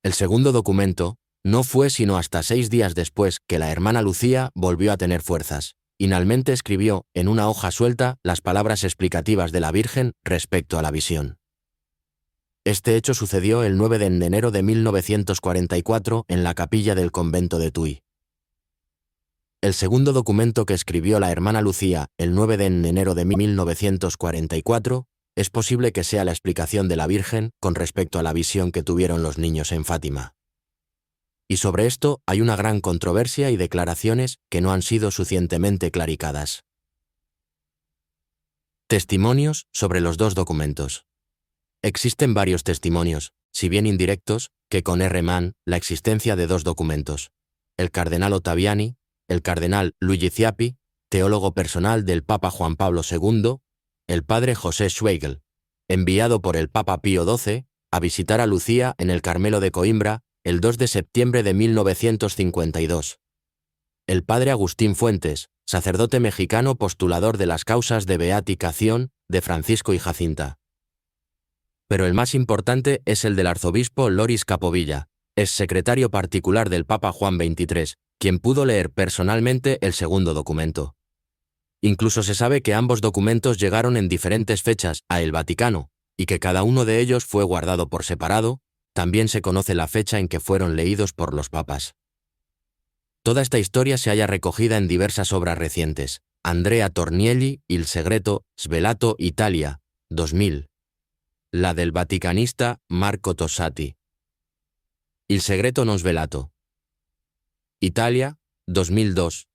El segundo documento no fue sino hasta 6 días después que la hermana Lucía volvió a tener fuerzas. Finalmente escribió en una hoja suelta las palabras explicativas de la Virgen respecto a la visión. Este hecho sucedió el 9 de enero de 1944 en la capilla del convento de Tui. El segundo documento que escribió la hermana Lucía el 9 de enero de 1944 es posible que sea la explicación de la Virgen con respecto a la visión que tuvieron los niños en Fátima. Y sobre esto hay una gran controversia y declaraciones que no han sido suficientemente clarificadas. Testimonios sobre los dos documentos. Existen varios testimonios, si bien indirectos, que conferman la existencia de dos documentos. El cardenal Ottaviani, el cardenal Luigi Ciappi, teólogo personal del Papa Juan Pablo II, el padre José Schweigel, enviado por el Papa Pío XII a visitar a Lucía en el Carmelo de Coimbra el 2 de septiembre de 1952. El padre Agustín Fuentes, sacerdote mexicano postulador de las causas de beatificación de Francisco y Jacinta. Pero el más importante es el del arzobispo Loris Capovilla, ex secretario particular del Papa Juan XXIII, quien pudo leer personalmente el segundo documento. Incluso se sabe que ambos documentos llegaron en diferentes fechas a el Vaticano, y que cada uno de ellos fue guardado por separado. También se conoce la fecha en que fueron leídos por los papas. Toda esta historia se halla recogida en diversas obras recientes. Andrea Tornielli, Il segreto svelato Italia, 2000. La del vaticanista Marco Tossati. Il segreto non svelato. Italia, 2002.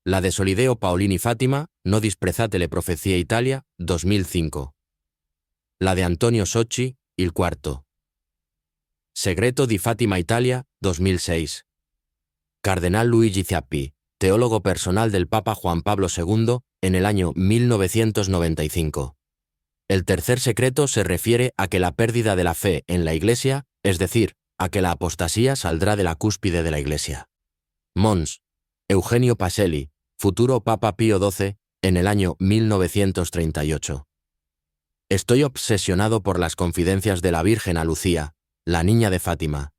La de Solideo Paolini Fátima, no disprezzate le profezie Italia, 2005. La de Antonio Socci, Il quarto. Segreto di Fátima Italia, 2006. Cardenal Luigi Ciappi, teólogo personal del Papa Juan Pablo II, en el año 1995. El tercer secreto se refiere a que la pérdida de la fe en la Iglesia, es decir, a que la apostasía saldrá de la cúspide de la Iglesia. Mons. Eugenio Pacelli, futuro Papa Pío XII, en el año 1938. Estoy obsesionado por las confidencias de la Virgen a Lucía, la niña de Fátima.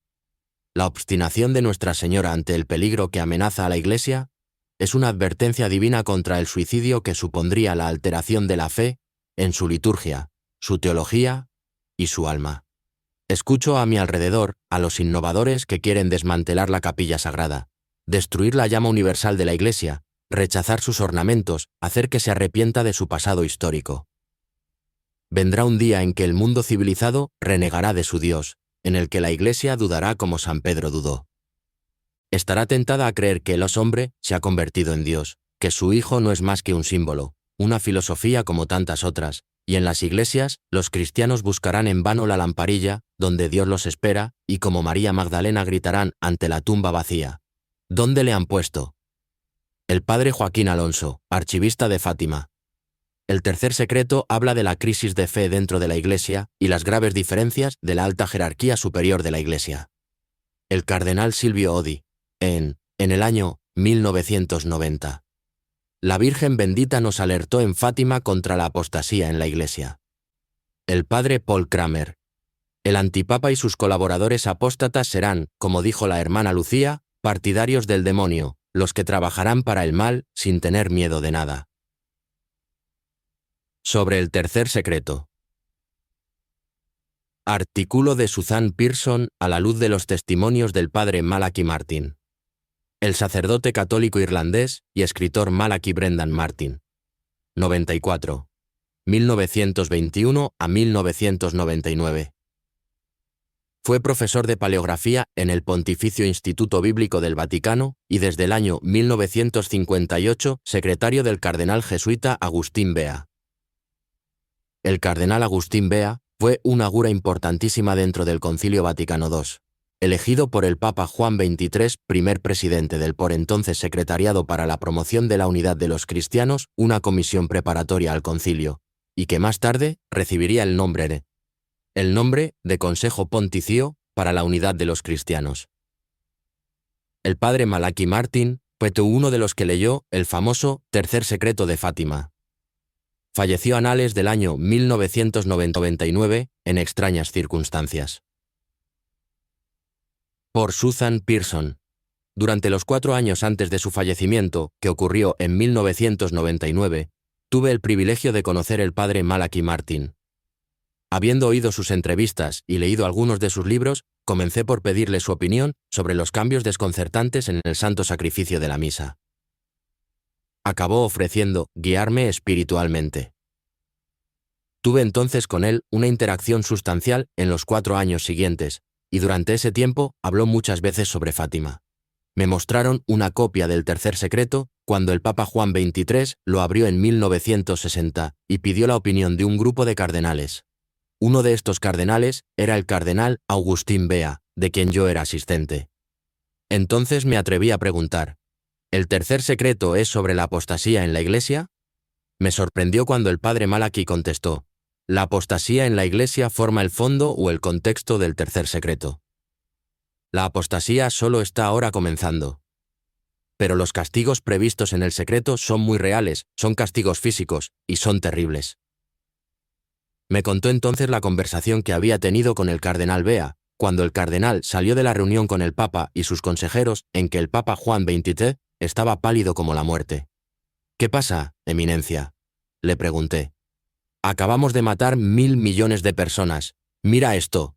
La obstinación de Nuestra Señora ante el peligro que amenaza a la Iglesia es una advertencia divina contra el suicidio que supondría la alteración de la fe en su liturgia, su teología y su alma. Escucho a mi alrededor a los innovadores que quieren desmantelar la capilla sagrada, destruir la llama universal de la Iglesia, rechazar sus ornamentos, hacer que se arrepienta de su pasado histórico. Vendrá un día en que el mundo civilizado renegará de su Dios, en el que la Iglesia dudará como San Pedro dudó. Estará tentada a creer que el hombre se ha convertido en Dios, que su Hijo no es más que un símbolo, una filosofía como tantas otras, y en las iglesias los cristianos buscarán en vano la lamparilla, donde Dios los espera, y como María Magdalena gritarán ante la tumba vacía: ¿dónde le han puesto? El padre Joaquín Alonso, archivista de Fátima. El tercer secreto habla de la crisis de fe dentro de la Iglesia y las graves diferencias de la alta jerarquía superior de la Iglesia. El cardenal Silvio Odi, en el año 1990. La Virgen bendita nos alertó en Fátima contra la apostasía en la Iglesia. El padre Paul Kramer. El antipapa y sus colaboradores apóstatas serán, como dijo la hermana Lucía, partidarios del demonio, los que trabajarán para el mal sin tener miedo de nada. Sobre el tercer secreto. Artículo de Suzanne Pearson a la luz de los testimonios del padre Malachi Martin. El sacerdote católico irlandés y escritor Malachi Brendan Martin. 94. 1921 a 1999. Fue profesor de paleografía en el Pontificio Instituto Bíblico del Vaticano y desde el año 1958 secretario del cardenal jesuita Agustín Bea. El cardenal Agustín Bea fue una figura importantísima dentro del Concilio Vaticano II, elegido por el Papa Juan XXIII, primer presidente del por entonces Secretariado para la Promoción de la Unidad de los Cristianos, una comisión preparatoria al concilio, y que más tarde recibiría el nombre de Consejo Pontificio para la Unidad de los Cristianos. El padre Malachi Martin fue uno de los que leyó el famoso Tercer Secreto de Fátima. Falleció a finales del año 1999 en extrañas circunstancias. Por Susan Pearson. Durante los 4 años antes de su fallecimiento, que ocurrió en 1999, tuve el privilegio de conocer el padre Malachi Martin. Habiendo oído sus entrevistas y leído algunos de sus libros, comencé por pedirle su opinión sobre los cambios desconcertantes en el santo sacrificio de la misa. Acabó ofreciendo guiarme espiritualmente. Tuve entonces con él una interacción sustancial en los 4 años siguientes, y durante ese tiempo habló muchas veces sobre Fátima. Me mostraron una copia del tercer secreto cuando el Papa Juan XXIII lo abrió en 1960 y pidió la opinión de un grupo de cardenales. Uno de estos cardenales era el cardenal Agustín Bea, de quien yo era asistente. Entonces me atreví a preguntar, ¿el tercer secreto es sobre la apostasía en la Iglesia? Me sorprendió cuando el padre Malachi contestó, la apostasía en la Iglesia forma el fondo o el contexto del tercer secreto. La apostasía solo está ahora comenzando. Pero los castigos previstos en el secreto son muy reales, son castigos físicos, y son terribles. Me contó entonces la conversación que había tenido con el cardenal Bea, cuando el cardenal salió de la reunión con el Papa y sus consejeros en que el Papa Juan XXIII estaba pálido como la muerte. «¿Qué pasa, Eminencia?», le pregunté. «Acabamos de matar 1.000 millones de personas. Mira esto».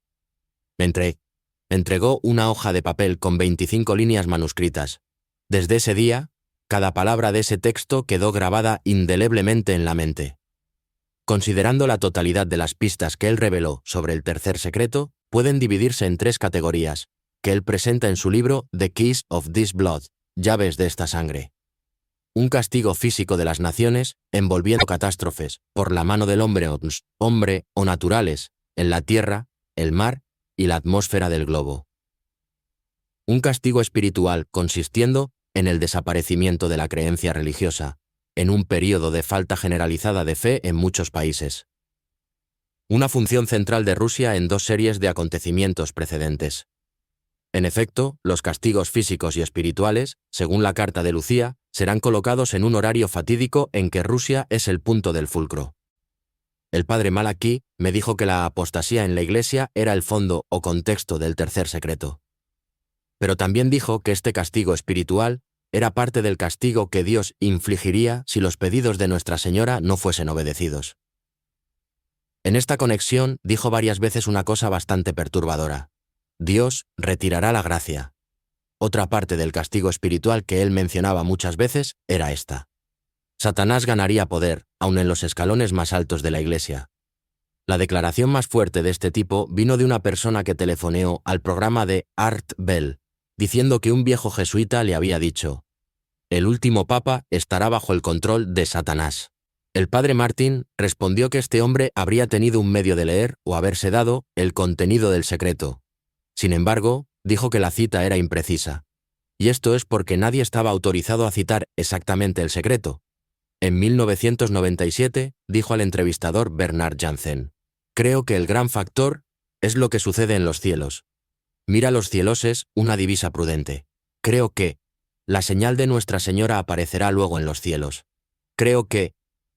Me entregó una hoja de papel con 25 líneas manuscritas. Desde ese día, cada palabra de ese texto quedó grabada indeleblemente en la mente. Considerando la totalidad de las pistas que él reveló sobre el tercer secreto, pueden dividirse en 3 categorías, que él presenta en su libro The Keys of this Blood, llaves de esta sangre. Un castigo físico de las naciones, envolviendo catástrofes, por la mano del hombre o naturales, en la tierra, el mar y la atmósfera del globo. Un castigo espiritual consistiendo en el desaparecimiento de la creencia religiosa, en un período de falta generalizada de fe en muchos países. Una función central de Rusia en 2 series de acontecimientos precedentes. En efecto, los castigos físicos y espirituales, según la carta de Lucía, serán colocados en un horario fatídico en que Rusia es el punto del fulcro. El padre Malachi me dijo que la apostasía en la Iglesia era el fondo o contexto del tercer secreto. Pero también dijo que este castigo espiritual era parte del castigo que Dios infligiría si los pedidos de Nuestra Señora no fuesen obedecidos. En esta conexión dijo varias veces una cosa bastante perturbadora. Dios retirará la gracia. Otra parte del castigo espiritual que él mencionaba muchas veces era esta. Satanás ganaría poder, aun en los escalones más altos de la Iglesia. La declaración más fuerte de este tipo vino de una persona que telefoneó al programa de Art Bell, diciendo que un viejo jesuita le había dicho: «El último papa estará bajo el control de Satanás». El padre Martin respondió que este hombre habría tenido un medio de leer o haberse dado el contenido del secreto. Sin embargo, dijo que la cita era imprecisa. Y esto es porque nadie estaba autorizado a citar exactamente el secreto. En 1997, dijo al entrevistador Bernard Jansen: «Creo que el gran factor es lo que sucede en los cielos. Mira los cieloses, una divisa prudente. Creo que la señal de Nuestra Señora aparecerá luego en los cielos. Creo que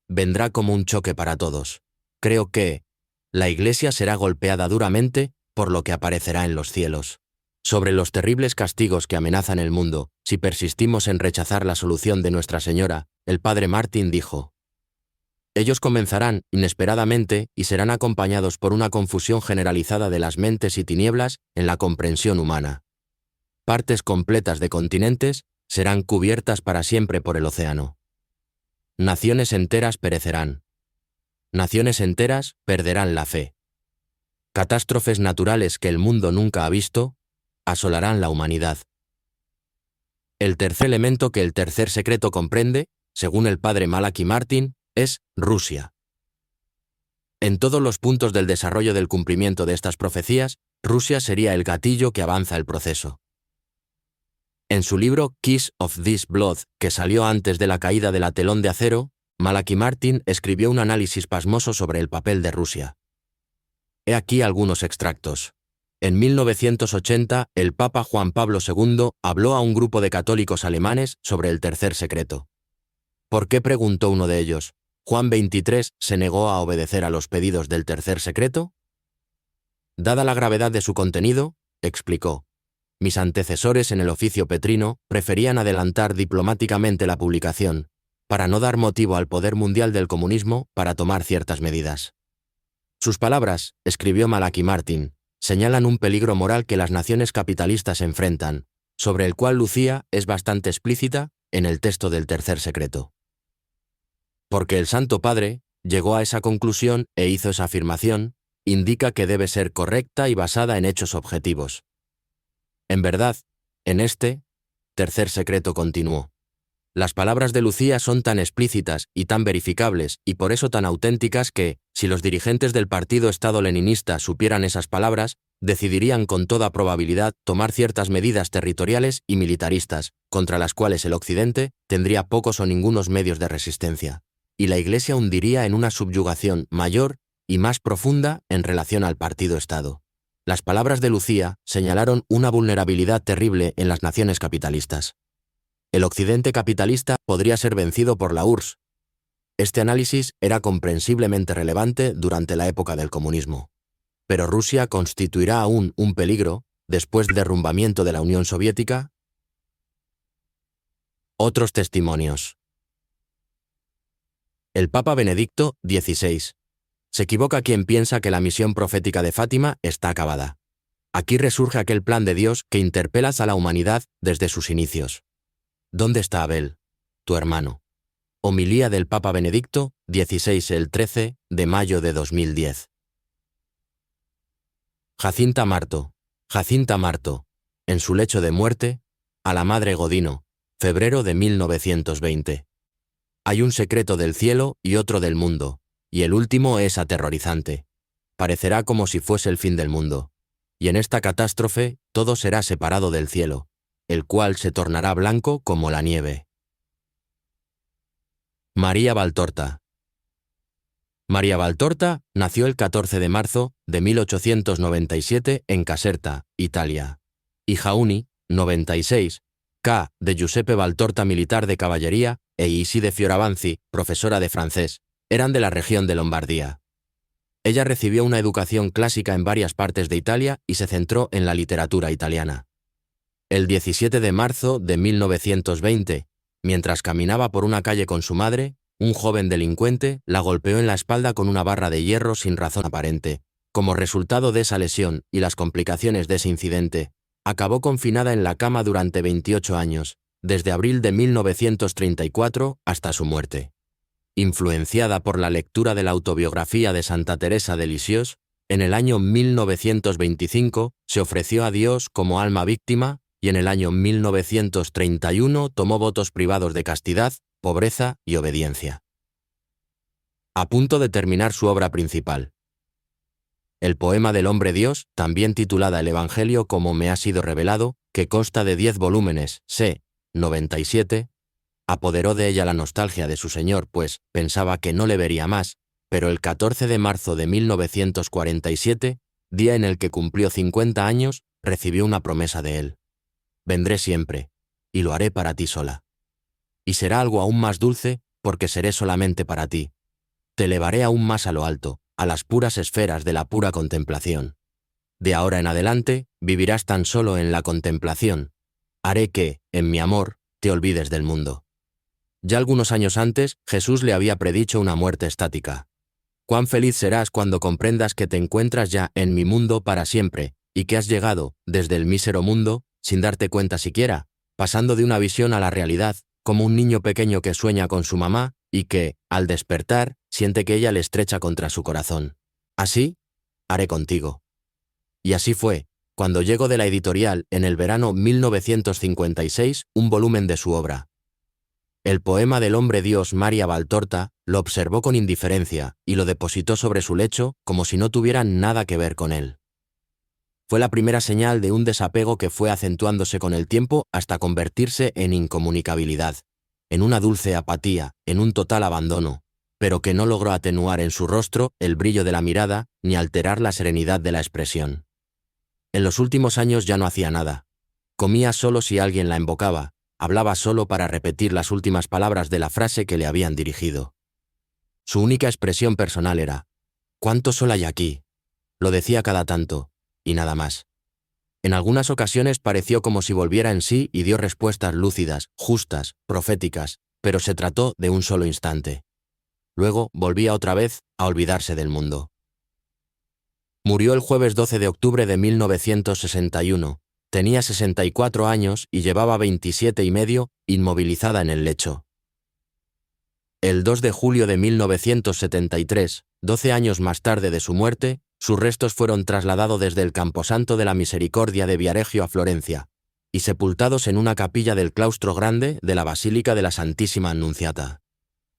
vendrá como un choque para todos. Creo que la Iglesia será golpeada duramente por lo que aparecerá en los cielos». Sobre los terribles castigos que amenazan el mundo, si persistimos en rechazar la solución de Nuestra Señora, el padre Martin dijo: «Ellos comenzarán inesperadamente y serán acompañados por una confusión generalizada de las mentes y tinieblas en la comprensión humana. Partes completas de continentes serán cubiertas para siempre por el océano. Naciones enteras perecerán. Naciones enteras perderán la fe. Catástrofes naturales que el mundo nunca ha visto asolarán la humanidad. El tercer elemento que el tercer secreto comprende, según el padre Malachi Martin, es Rusia. En todos los puntos del desarrollo del cumplimiento de estas profecías, Rusia sería el gatillo que avanza el proceso. En su libro Keys of this Blood, que salió antes de la caída de la telón de acero, Malachi Martin escribió un análisis pasmoso sobre el papel de Rusia. He aquí algunos extractos. En 1980, el Papa Juan Pablo II habló a un grupo de católicos alemanes sobre el tercer secreto. ¿Por qué?, preguntó uno de ellos. ¿Juan XXIII se negó a obedecer a los pedidos del tercer secreto? Dada la gravedad de su contenido, explicó, mis antecesores en el oficio petrino preferían adelantar diplomáticamente la publicación, para no dar motivo al poder mundial del comunismo para tomar ciertas medidas. Sus palabras, escribió Malachi Martin, señalan un peligro moral que las naciones capitalistas enfrentan, sobre el cual Lucía es bastante explícita en el texto del Tercer Secreto. Porque el Santo Padre llegó a esa conclusión e hizo esa afirmación, indica que debe ser correcta y basada en hechos objetivos. En verdad, en este Tercer Secreto continuó. Las palabras de Lucía son tan explícitas y tan verificables y por eso tan auténticas que, si los dirigentes del partido estado-leninista supieran esas palabras, decidirían con toda probabilidad tomar ciertas medidas territoriales y militaristas, contra las cuales el Occidente tendría pocos o ningunos medios de resistencia, y la Iglesia hundiría en una subyugación mayor y más profunda en relación al partido-estado. Las palabras de Lucía señalaron una vulnerabilidad terrible en las naciones capitalistas. El Occidente capitalista podría ser vencido por la URSS. Este análisis era comprensiblemente relevante durante la época del comunismo. Pero Rusia constituirá aún un peligro después del derrumbamiento de la Unión Soviética. Otros testimonios. El Papa Benedicto XVI. Se equivoca quien piensa que la misión profética de Fátima está acabada. Aquí resurge aquel plan de Dios que interpela a la humanidad desde sus inicios. ¿Dónde está Abel, tu hermano? Homilía del Papa Benedicto XVI el 13 de mayo de 2010. Jacinta Marto, en su lecho de muerte, a la Madre Godino, febrero de 1920. Hay un secreto del cielo y otro del mundo, y el último es aterrorizante. Parecerá como si fuese el fin del mundo. Y en esta catástrofe todo será separado del cielo, el cual se tornará blanco como la nieve. María Valtorta. María Valtorta nació el 14 de marzo de 1897 en Caserta, Italia. Hija uni, 96, K. de Giuseppe Valtorta, militar de caballería, e Iside Fioravanti, profesora de francés, eran de la región de Lombardía. Ella recibió una educación clásica en varias partes de Italia y se centró en la literatura italiana. El 17 de marzo de 1920, mientras caminaba por una calle con su madre, un joven delincuente la golpeó en la espalda con una barra de hierro sin razón aparente. Como resultado de esa lesión y las complicaciones de ese incidente, acabó confinada en la cama durante 28 años, desde abril de 1934 hasta su muerte. Influenciada por la lectura de la autobiografía de Santa Teresa de Lisieux, en el año 1925 se ofreció a Dios como alma víctima y en el año 1931 tomó votos privados de castidad, pobreza y obediencia. A punto de terminar su obra principal. El poema del hombre Dios, también titulada El Evangelio como me ha sido revelado, que consta de 10 volúmenes, c. 97, apoderó de ella la nostalgia de su señor, pues pensaba que no le vería más, pero el 14 de marzo de 1947, día en el que cumplió 50 años, recibió una promesa de él. Vendré siempre, y lo haré para ti sola. Y será algo aún más dulce, porque seré solamente para ti. Te elevaré aún más a lo alto, a las puras esferas de la pura contemplación. De ahora en adelante, vivirás tan solo en la contemplación. Haré que, en mi amor, te olvides del mundo. Ya algunos años antes, Jesús le había predicho una muerte estática. Cuán feliz serás cuando comprendas que te encuentras ya en mi mundo para siempre, y que has llegado, desde el mísero mundo, sin darte cuenta siquiera, pasando de una visión a la realidad, como un niño pequeño que sueña con su mamá, y que, al despertar, siente que ella le estrecha contra su corazón. Así, haré contigo. Y así fue, cuando llegó de la editorial en el verano 1956 un volumen de su obra. El poema del hombre Dios María Valtorta lo observó con indiferencia y lo depositó sobre su lecho como si no tuviera nada que ver con él. Fue la primera señal de un desapego que fue acentuándose con el tiempo hasta convertirse en incomunicabilidad, en una dulce apatía, en un total abandono, pero que no logró atenuar en su rostro el brillo de la mirada ni alterar la serenidad de la expresión. En los últimos años ya no hacía nada. Comía solo si alguien la invocaba, hablaba solo para repetir las últimas palabras de la frase que le habían dirigido. Su única expresión personal era: «¿Cuánto sol hay aquí?». Lo decía cada tanto, y nada más. En algunas ocasiones pareció como si volviera en sí y dio respuestas lúcidas, justas, proféticas, pero se trató de un solo instante. Luego volvía otra vez a olvidarse del mundo. Murió el jueves 12 de octubre de 1961. Tenía 64 años y llevaba 27 y medio inmovilizada en el lecho. El 2 de julio de 1973, 12 años más tarde de su muerte, sus restos fueron trasladados desde el Camposanto de la Misericordia de Viareggio a Florencia, y sepultados en una capilla del claustro grande de la Basílica de la Santísima Annunciata.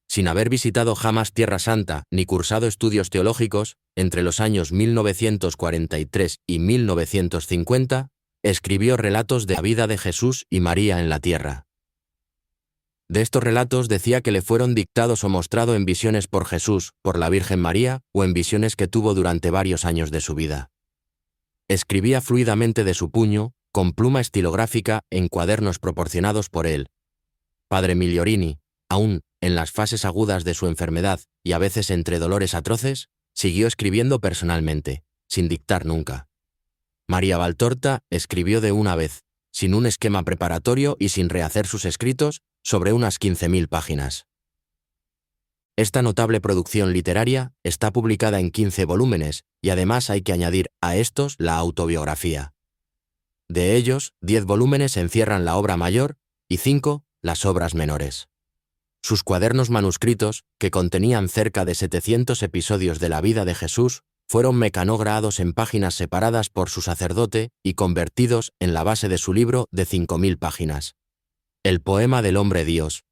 Sin haber visitado jamás Tierra Santa ni cursado estudios teológicos, entre los años 1943 y 1950, escribió relatos de la vida de Jesús y María en la tierra. De estos relatos decía que le fueron dictados o mostrados en visiones por Jesús, por la Virgen María, o en visiones que tuvo durante varios años de su vida. Escribía fluidamente de su puño, con pluma estilográfica, en cuadernos proporcionados por él. Padre Migliorini, aún en las fases agudas de su enfermedad y a veces entre dolores atroces, siguió escribiendo personalmente, sin dictar nunca. María Valtorta escribió de una vez, sin un esquema preparatorio y sin rehacer sus escritos, sobre unas 15.000 páginas. Esta notable producción literaria está publicada en 15 volúmenes y además hay que añadir a estos la autobiografía. De ellos, 10 volúmenes encierran la obra mayor y 5 las obras menores. Sus cuadernos manuscritos, que contenían cerca de 700 episodios de la vida de Jesús, fueron mecanogrados en páginas separadas por su sacerdote y convertidos en la base de su libro de 5.000 páginas. El poema del hombre Dios.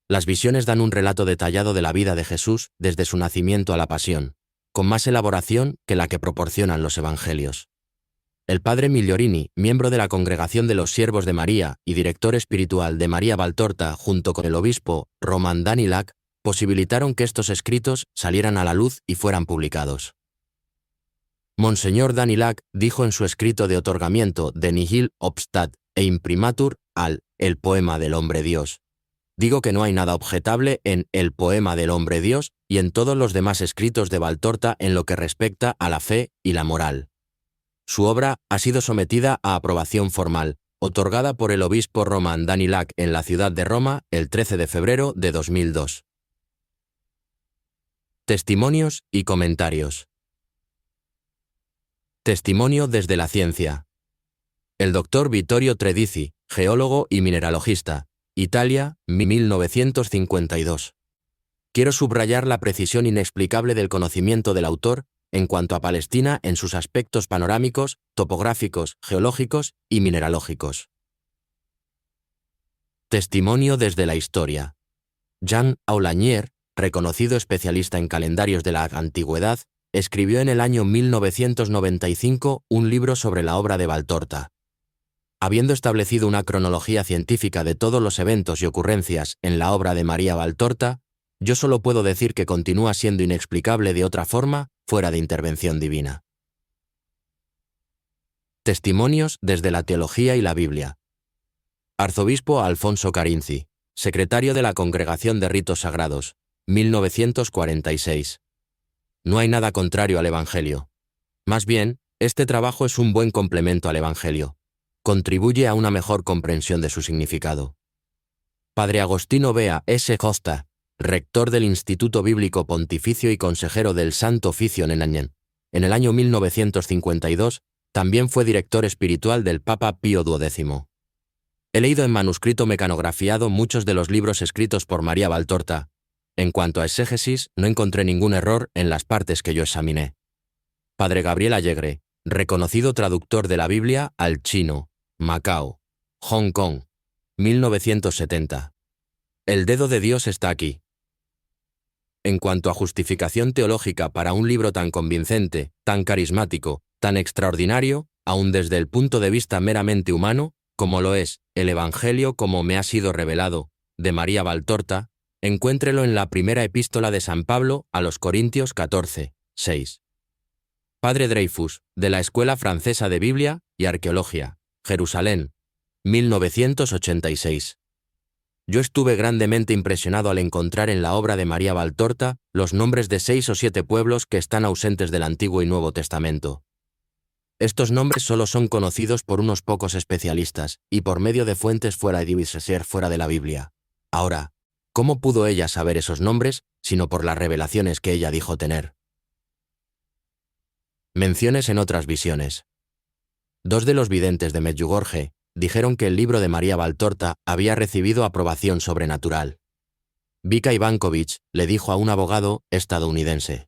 Las visiones dan un relato detallado de la vida de Jesús desde su nacimiento a la pasión, con más elaboración que la que proporcionan los evangelios. El padre Migliorini, miembro de la Congregación de los Siervos de María y director espiritual de María Valtorta junto con el obispo Roman Danilac, posibilitaron que estos escritos salieran a la luz y fueran publicados. Monseñor Danilac dijo en su escrito de otorgamiento de Nihil obstat e imprimatur al El poema del hombre Dios. Digo que no hay nada objetable en El poema del hombre Dios y en todos los demás escritos de Valtorta en lo que respecta a la fe y la moral. Su obra ha sido sometida a aprobación formal, otorgada por el obispo Roman Danilac en la ciudad de Roma el 13 de febrero de 2002. Testimonios y comentarios. Testimonio desde la ciencia. El doctor Vittorio Tredici, geólogo y mineralogista, Italia, 1952. Quiero subrayar la precisión inexplicable del conocimiento del autor en cuanto a Palestina en sus aspectos panorámicos, topográficos, geológicos y mineralógicos. Testimonio desde la historia. Jean Aulagnier, reconocido especialista en calendarios de la antigüedad, escribió en el año 1995 un libro sobre la obra de Valtorta. Habiendo establecido una cronología científica de todos los eventos y ocurrencias en la obra de María Valtorta, yo solo puedo decir que continúa siendo inexplicable de otra forma, fuera de intervención divina. Testimonios desde la teología y la Biblia. Arzobispo Alfonso Carinzi, secretario de la Congregación de Ritos Sagrados, 1946. No hay nada contrario al Evangelio. Más bien, este trabajo es un buen complemento al Evangelio. Contribuye a una mejor comprensión de su significado. Padre Agostino Bea S. Costa, rector del Instituto Bíblico Pontificio y consejero del Santo Oficio en el año 1952, también fue director espiritual del Papa Pío XII. He leído en manuscrito mecanografiado muchos de los libros escritos por María Valtorta. En cuanto a exégesis, no encontré ningún error en las partes que yo examiné. Padre Gabriel Allegre, reconocido traductor de la Biblia al chino, Macao, Hong Kong, 1970. El dedo de Dios está aquí. En cuanto a justificación teológica para un libro tan convincente, tan carismático, tan extraordinario, aun desde el punto de vista meramente humano, como lo es el Evangelio como me ha sido revelado, de María Valtorta, encuéntrelo en la primera epístola de San Pablo a los Corintios 14, 6. Padre Dreyfus, de la Escuela Francesa de Biblia y Arqueología, Jerusalén, 1986. Yo estuve grandemente impresionado al encontrar en la obra de María Valtorta los nombres de 6 o 7 pueblos que están ausentes del Antiguo y Nuevo Testamento. Estos nombres solo son conocidos por unos pocos especialistas, y por medio de fuentes fuera de la Biblia. Ahora, ¿cómo pudo ella saber esos nombres, sino por las revelaciones que ella dijo tener? Menciones en otras visiones. Dos de los videntes de Medjugorje dijeron que el libro de María Valtorta había recibido aprobación sobrenatural. Vika Ivankovic le dijo a un abogado estadounidense: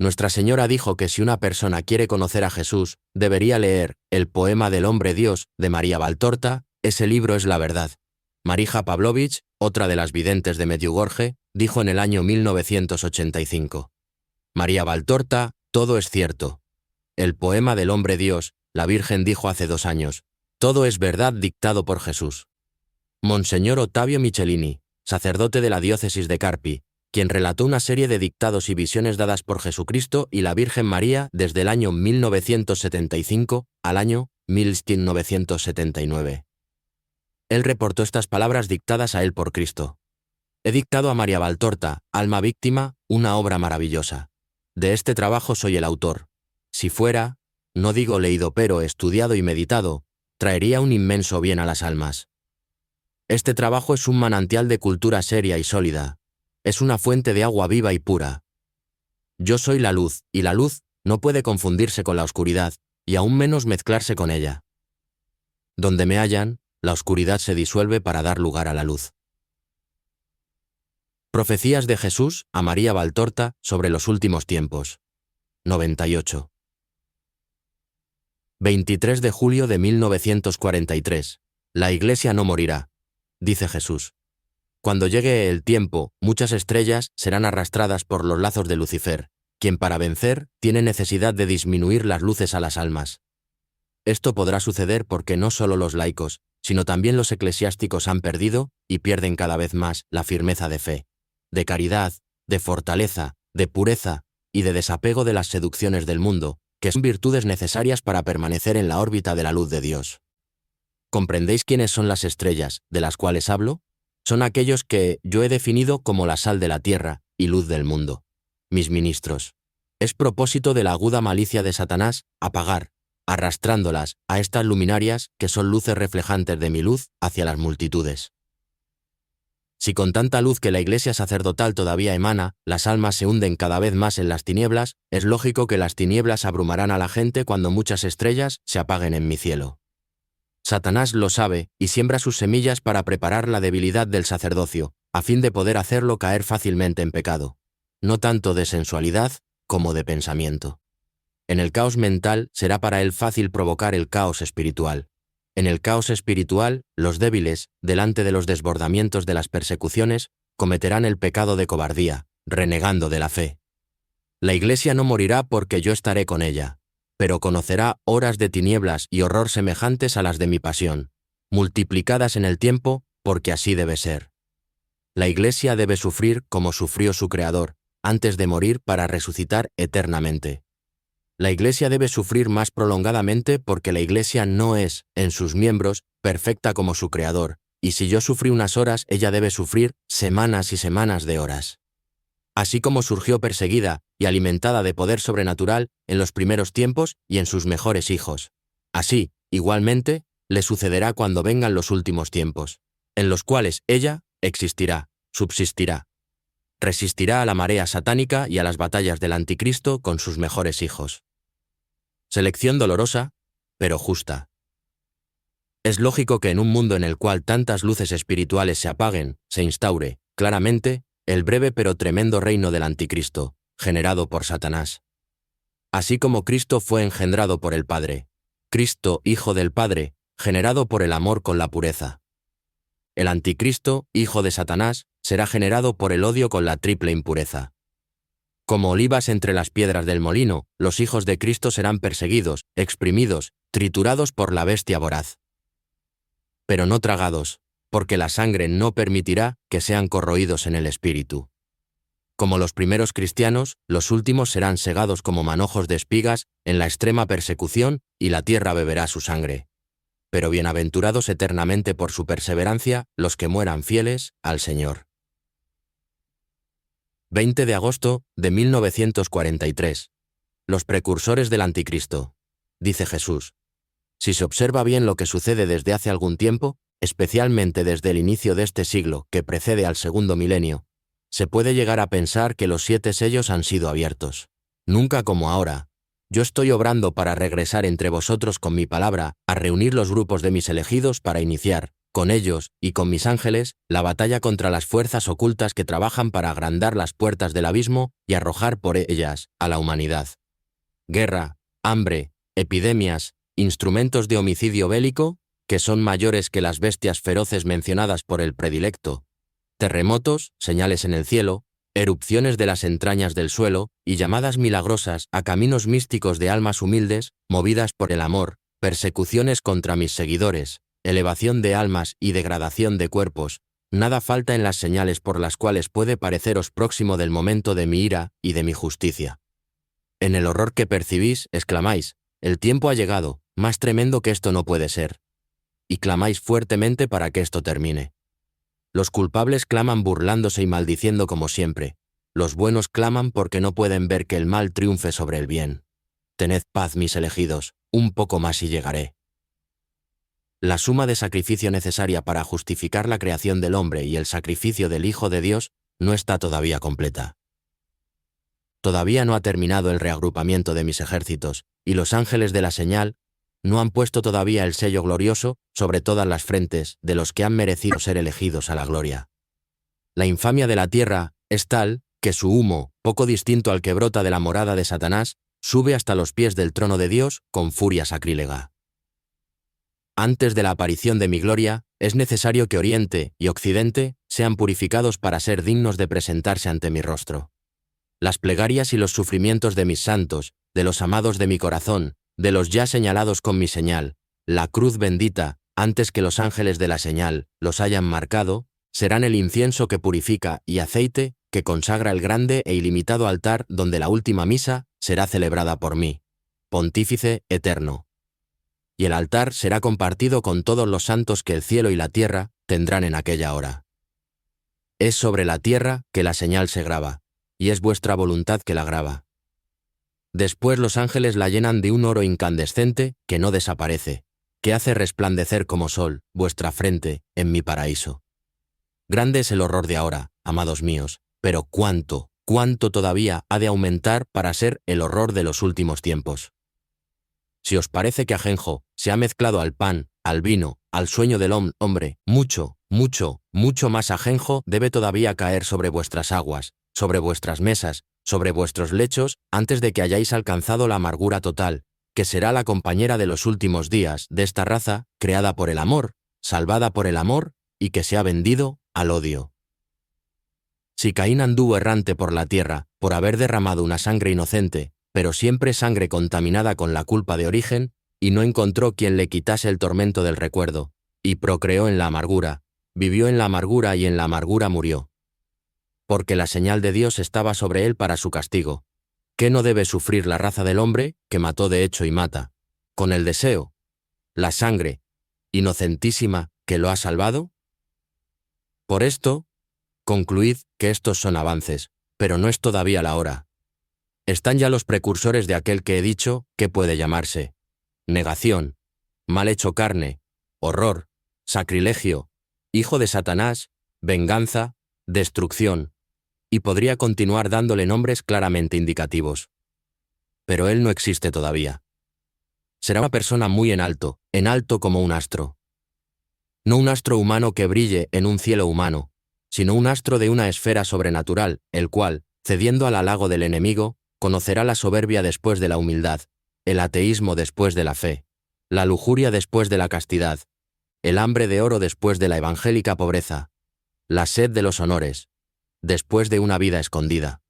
Nuestra Señora dijo que si una persona quiere conocer a Jesús, debería leer El poema del hombre Dios de María Valtorta, ese libro es la verdad. Marija Pavlovich, otra de las videntes de Medjugorje, dijo en el año 1985. María Valtorta, todo es cierto. El poema del hombre Dios, la Virgen dijo hace 2 años, todo es verdad dictado por Jesús. Monseñor Ottavio Michelini, sacerdote de la diócesis de Carpi, quien relató una serie de dictados y visiones dadas por Jesucristo y la Virgen María desde el año 1975 al año 1979. Él reportó estas palabras dictadas a él por Cristo. He dictado a María Valtorta, alma víctima, una obra maravillosa. De este trabajo soy el autor. Si fuera, no digo leído pero estudiado y meditado, traería un inmenso bien a las almas. Este trabajo es un manantial de cultura seria y sólida. Es una fuente de agua viva y pura. Yo soy la luz, y la luz no puede confundirse con la oscuridad, y aún menos mezclarse con ella. Donde me hallan, la oscuridad se disuelve para dar lugar a la luz. Profecías de Jesús a María Valtorta sobre los últimos tiempos. 98. 23 de julio de 1943. La Iglesia no morirá, dice Jesús. Cuando llegue el tiempo, muchas estrellas serán arrastradas por los lazos de Lucifer, quien para vencer tiene necesidad de disminuir las luces a las almas. Esto podrá suceder porque no solo los laicos, sino también los eclesiásticos han perdido, y pierden cada vez más, la firmeza de fe, de caridad, de fortaleza, de pureza y de desapego de las seducciones del mundo, que son virtudes necesarias para permanecer en la órbita de la luz de Dios. ¿Comprendéis quiénes son las estrellas de las cuales hablo? Son aquellos que yo he definido como la sal de la tierra y luz del mundo, mis ministros. Es propósito de la aguda malicia de Satanás apagar, arrastrándolas a estas luminarias que son luces reflejantes de mi luz hacia las multitudes. Si con tanta luz que la Iglesia sacerdotal todavía emana, las almas se hunden cada vez más en las tinieblas, es lógico que las tinieblas abrumarán a la gente cuando muchas estrellas se apaguen en mi cielo. Satanás lo sabe y siembra sus semillas para preparar la debilidad del sacerdocio, a fin de poder hacerlo caer fácilmente en pecado, no tanto de sensualidad como de pensamiento. En el caos mental será para él fácil provocar el caos espiritual. En el caos espiritual, los débiles, delante de los desbordamientos de las persecuciones, cometerán el pecado de cobardía, renegando de la fe. La Iglesia no morirá porque yo estaré con ella, pero conocerá horas de tinieblas y horror semejantes a las de mi pasión, multiplicadas en el tiempo, porque así debe ser. La Iglesia debe sufrir como sufrió su Creador, antes de morir para resucitar eternamente. La Iglesia debe sufrir más prolongadamente porque la Iglesia no es, en sus miembros, perfecta como su Creador, y si yo sufrí unas horas, ella debe sufrir semanas y semanas de horas. Así como surgió perseguida y alimentada de poder sobrenatural en los primeros tiempos y en sus mejores hijos. Así, igualmente, le sucederá cuando vengan los últimos tiempos, en los cuales ella existirá, subsistirá. Resistirá a la marea satánica y a las batallas del anticristo con sus mejores hijos. Selección dolorosa, pero justa. Es lógico que en un mundo en el cual tantas luces espirituales se apaguen, se instaure, claramente, el breve pero tremendo reino del anticristo, generado por Satanás. Así como Cristo fue engendrado por el Padre, Cristo, Hijo del Padre, generado por el amor con la pureza. El anticristo, hijo de Satanás, será generado por el odio con la triple impureza. Como olivas entre las piedras del molino, los hijos de Cristo serán perseguidos, exprimidos, triturados por la bestia voraz. Pero no tragados, porque la sangre no permitirá que sean corroídos en el espíritu. Como los primeros cristianos, los últimos serán segados como manojos de espigas en la extrema persecución y la tierra beberá su sangre. Pero bienaventurados eternamente por su perseverancia los que mueran fieles al Señor. 20 de agosto de 1943. Los precursores del Anticristo. dice Jesús. Si se observa bien lo que sucede desde hace algún tiempo, especialmente desde el inicio de este siglo que precede al segundo milenio, se puede llegar a pensar que los 7 sellos han sido abiertos. Nunca como ahora. Yo estoy obrando para regresar entre vosotros con mi palabra, a reunir los grupos de mis elegidos para iniciar, con ellos y con mis ángeles, la batalla contra las fuerzas ocultas que trabajan para agrandar las puertas del abismo y arrojar por ellas a la humanidad. Guerra, hambre, epidemias, instrumentos de homicidio bélico, que son mayores que las bestias feroces mencionadas por el predilecto, terremotos, señales en el cielo, erupciones de las entrañas del suelo y llamadas milagrosas a caminos místicos de almas humildes, movidas por el amor, persecuciones contra mis seguidores, elevación de almas y degradación de cuerpos, nada falta en las señales por las cuales puede pareceros próximo del momento de mi ira y de mi justicia. En el horror que percibís, exclamáis, el tiempo ha llegado, más tremendo que esto no puede ser. Y clamáis fuertemente para que esto termine. Los culpables claman burlándose y maldiciendo como siempre. Los buenos claman porque no pueden ver que el mal triunfe sobre el bien. Tened paz, mis elegidos, un poco más y llegaré. La suma de sacrificio necesaria para justificar la creación del hombre y el sacrificio del Hijo de Dios no está todavía completa. Todavía no ha terminado el reagrupamiento de mis ejércitos, y los ángeles de la señal no han puesto todavía el sello glorioso sobre todas las frentes de los que han merecido ser elegidos a la gloria. La infamia de la tierra es tal que su humo, poco distinto al que brota de la morada de Satanás, sube hasta los pies del trono de Dios con furia sacrílega. Antes de la aparición de mi gloria, es necesario que Oriente y Occidente sean purificados para ser dignos de presentarse ante mi rostro. Las plegarias y los sufrimientos de mis santos, de los amados de mi corazón, de los ya señalados con mi señal, la cruz bendita, antes que los ángeles de la señal los hayan marcado, serán el incienso que purifica y aceite que consagra el grande e ilimitado altar donde la última misa será celebrada por mí, Pontífice eterno. Y el altar será compartido con todos los santos que el cielo y la tierra tendrán en aquella hora. Es sobre la tierra que la señal se graba, y es vuestra voluntad que la graba. Después los ángeles la llenan de un oro incandescente que no desaparece, que hace resplandecer como sol vuestra frente en mi paraíso. Grande es el horror de ahora, amados míos, pero cuánto todavía ha de aumentar para ser el horror de los últimos tiempos. Si os parece que ajenjo se ha mezclado al pan, al vino, al sueño del hombre, mucho más ajenjo debe todavía caer sobre vuestras aguas, sobre vuestras mesas, sobre vuestros lechos, antes de que hayáis alcanzado la amargura total, que será la compañera de los últimos días de esta raza, creada por el amor, salvada por el amor, y que se ha vendido al odio. Si Caín anduvo errante por la tierra, por haber derramado una sangre inocente, pero siempre sangre contaminada con la culpa de origen, y no encontró quien le quitase el tormento del recuerdo, y procreó en la amargura, vivió en la amargura y en la amargura murió. Porque la señal de Dios estaba sobre él para su castigo. ¿Qué no debe sufrir la raza del hombre, que mató de hecho y mata, con el deseo, la sangre, inocentísima, que lo ha salvado? Por esto, concluid que estos son avances, pero no es todavía la hora. Están ya los precursores de aquel que he dicho que puede llamarse negación, mal hecho carne, horror, sacrilegio, hijo de Satanás, venganza, destrucción, y podría continuar dándole nombres claramente indicativos. Pero él no existe todavía. Será una persona muy en alto como un astro. No un astro humano que brille en un cielo humano, sino un astro de una esfera sobrenatural, el cual, cediendo al halago del enemigo, conocerá la soberbia después de la humildad, el ateísmo después de la fe, la lujuria después de la castidad, el hambre de oro después de la evangélica pobreza, la sed de los honores, después de una vida escondida.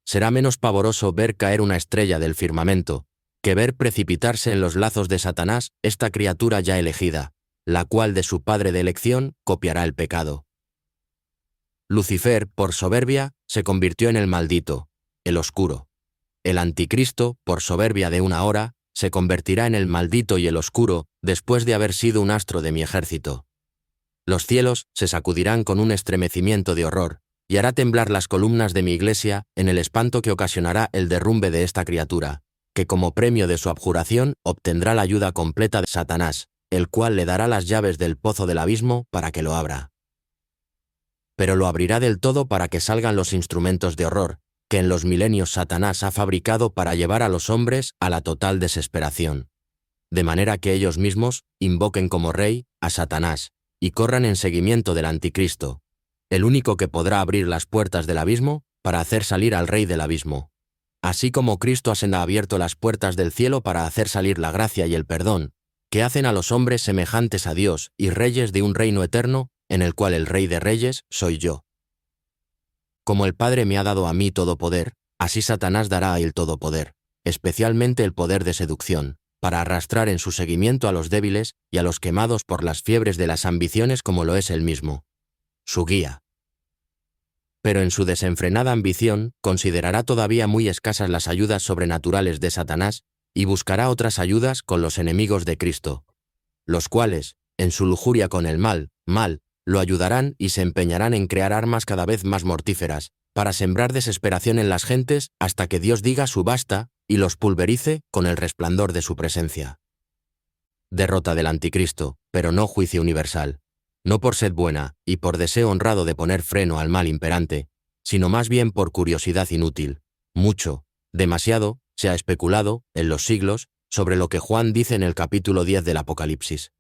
Será menos pavoroso ver caer una estrella del firmamento, que ver precipitarse en los lazos de Satanás esta criatura ya elegida, la cual de su padre de elección copiará el pecado. Lucifer, por soberbia, se convirtió en el maldito, el oscuro. El anticristo, por soberbia de una hora, se convertirá en el maldito y el oscuro después de haber sido un astro de mi ejército. Los cielos se sacudirán con un estremecimiento de horror, y hará temblar las columnas de mi iglesia en el espanto que ocasionará el derrumbe de esta criatura, que como premio de su abjuración obtendrá la ayuda completa de Satanás, el cual le dará las llaves del pozo del abismo para que lo abra. Pero lo abrirá del todo para que salgan los instrumentos de horror, que en los milenios Satanás ha fabricado para llevar a los hombres a la total desesperación. De manera que ellos mismos invoquen como rey a Satanás, y corran en seguimiento del anticristo, el único que podrá abrir las puertas del abismo para hacer salir al rey del abismo. Así como Cristo ha abierto las puertas del cielo para hacer salir la gracia y el perdón, que hacen a los hombres semejantes a Dios y reyes de un reino eterno, en el cual el Rey de Reyes soy yo. Como el Padre me ha dado a mí todo poder, así Satanás dará a él todo poder, especialmente el poder de seducción, para arrastrar en su seguimiento a los débiles y a los quemados por las fiebres de las ambiciones como lo es él mismo, su guía. Pero en su desenfrenada ambición considerará todavía muy escasas las ayudas sobrenaturales de Satanás y buscará otras ayudas con los enemigos de Cristo, los cuales, en su lujuria con el mal, lo ayudarán y se empeñarán en crear armas cada vez más mortíferas, para sembrar desesperación en las gentes hasta que Dios diga su basta y los pulverice con el resplandor de su presencia. Derrota del anticristo, pero no juicio universal, no por sed buena y por deseo honrado de poner freno al mal imperante, sino más bien por curiosidad inútil. Mucho, demasiado, se ha especulado, en los siglos, sobre lo que Juan dice en el capítulo 10 del Apocalipsis.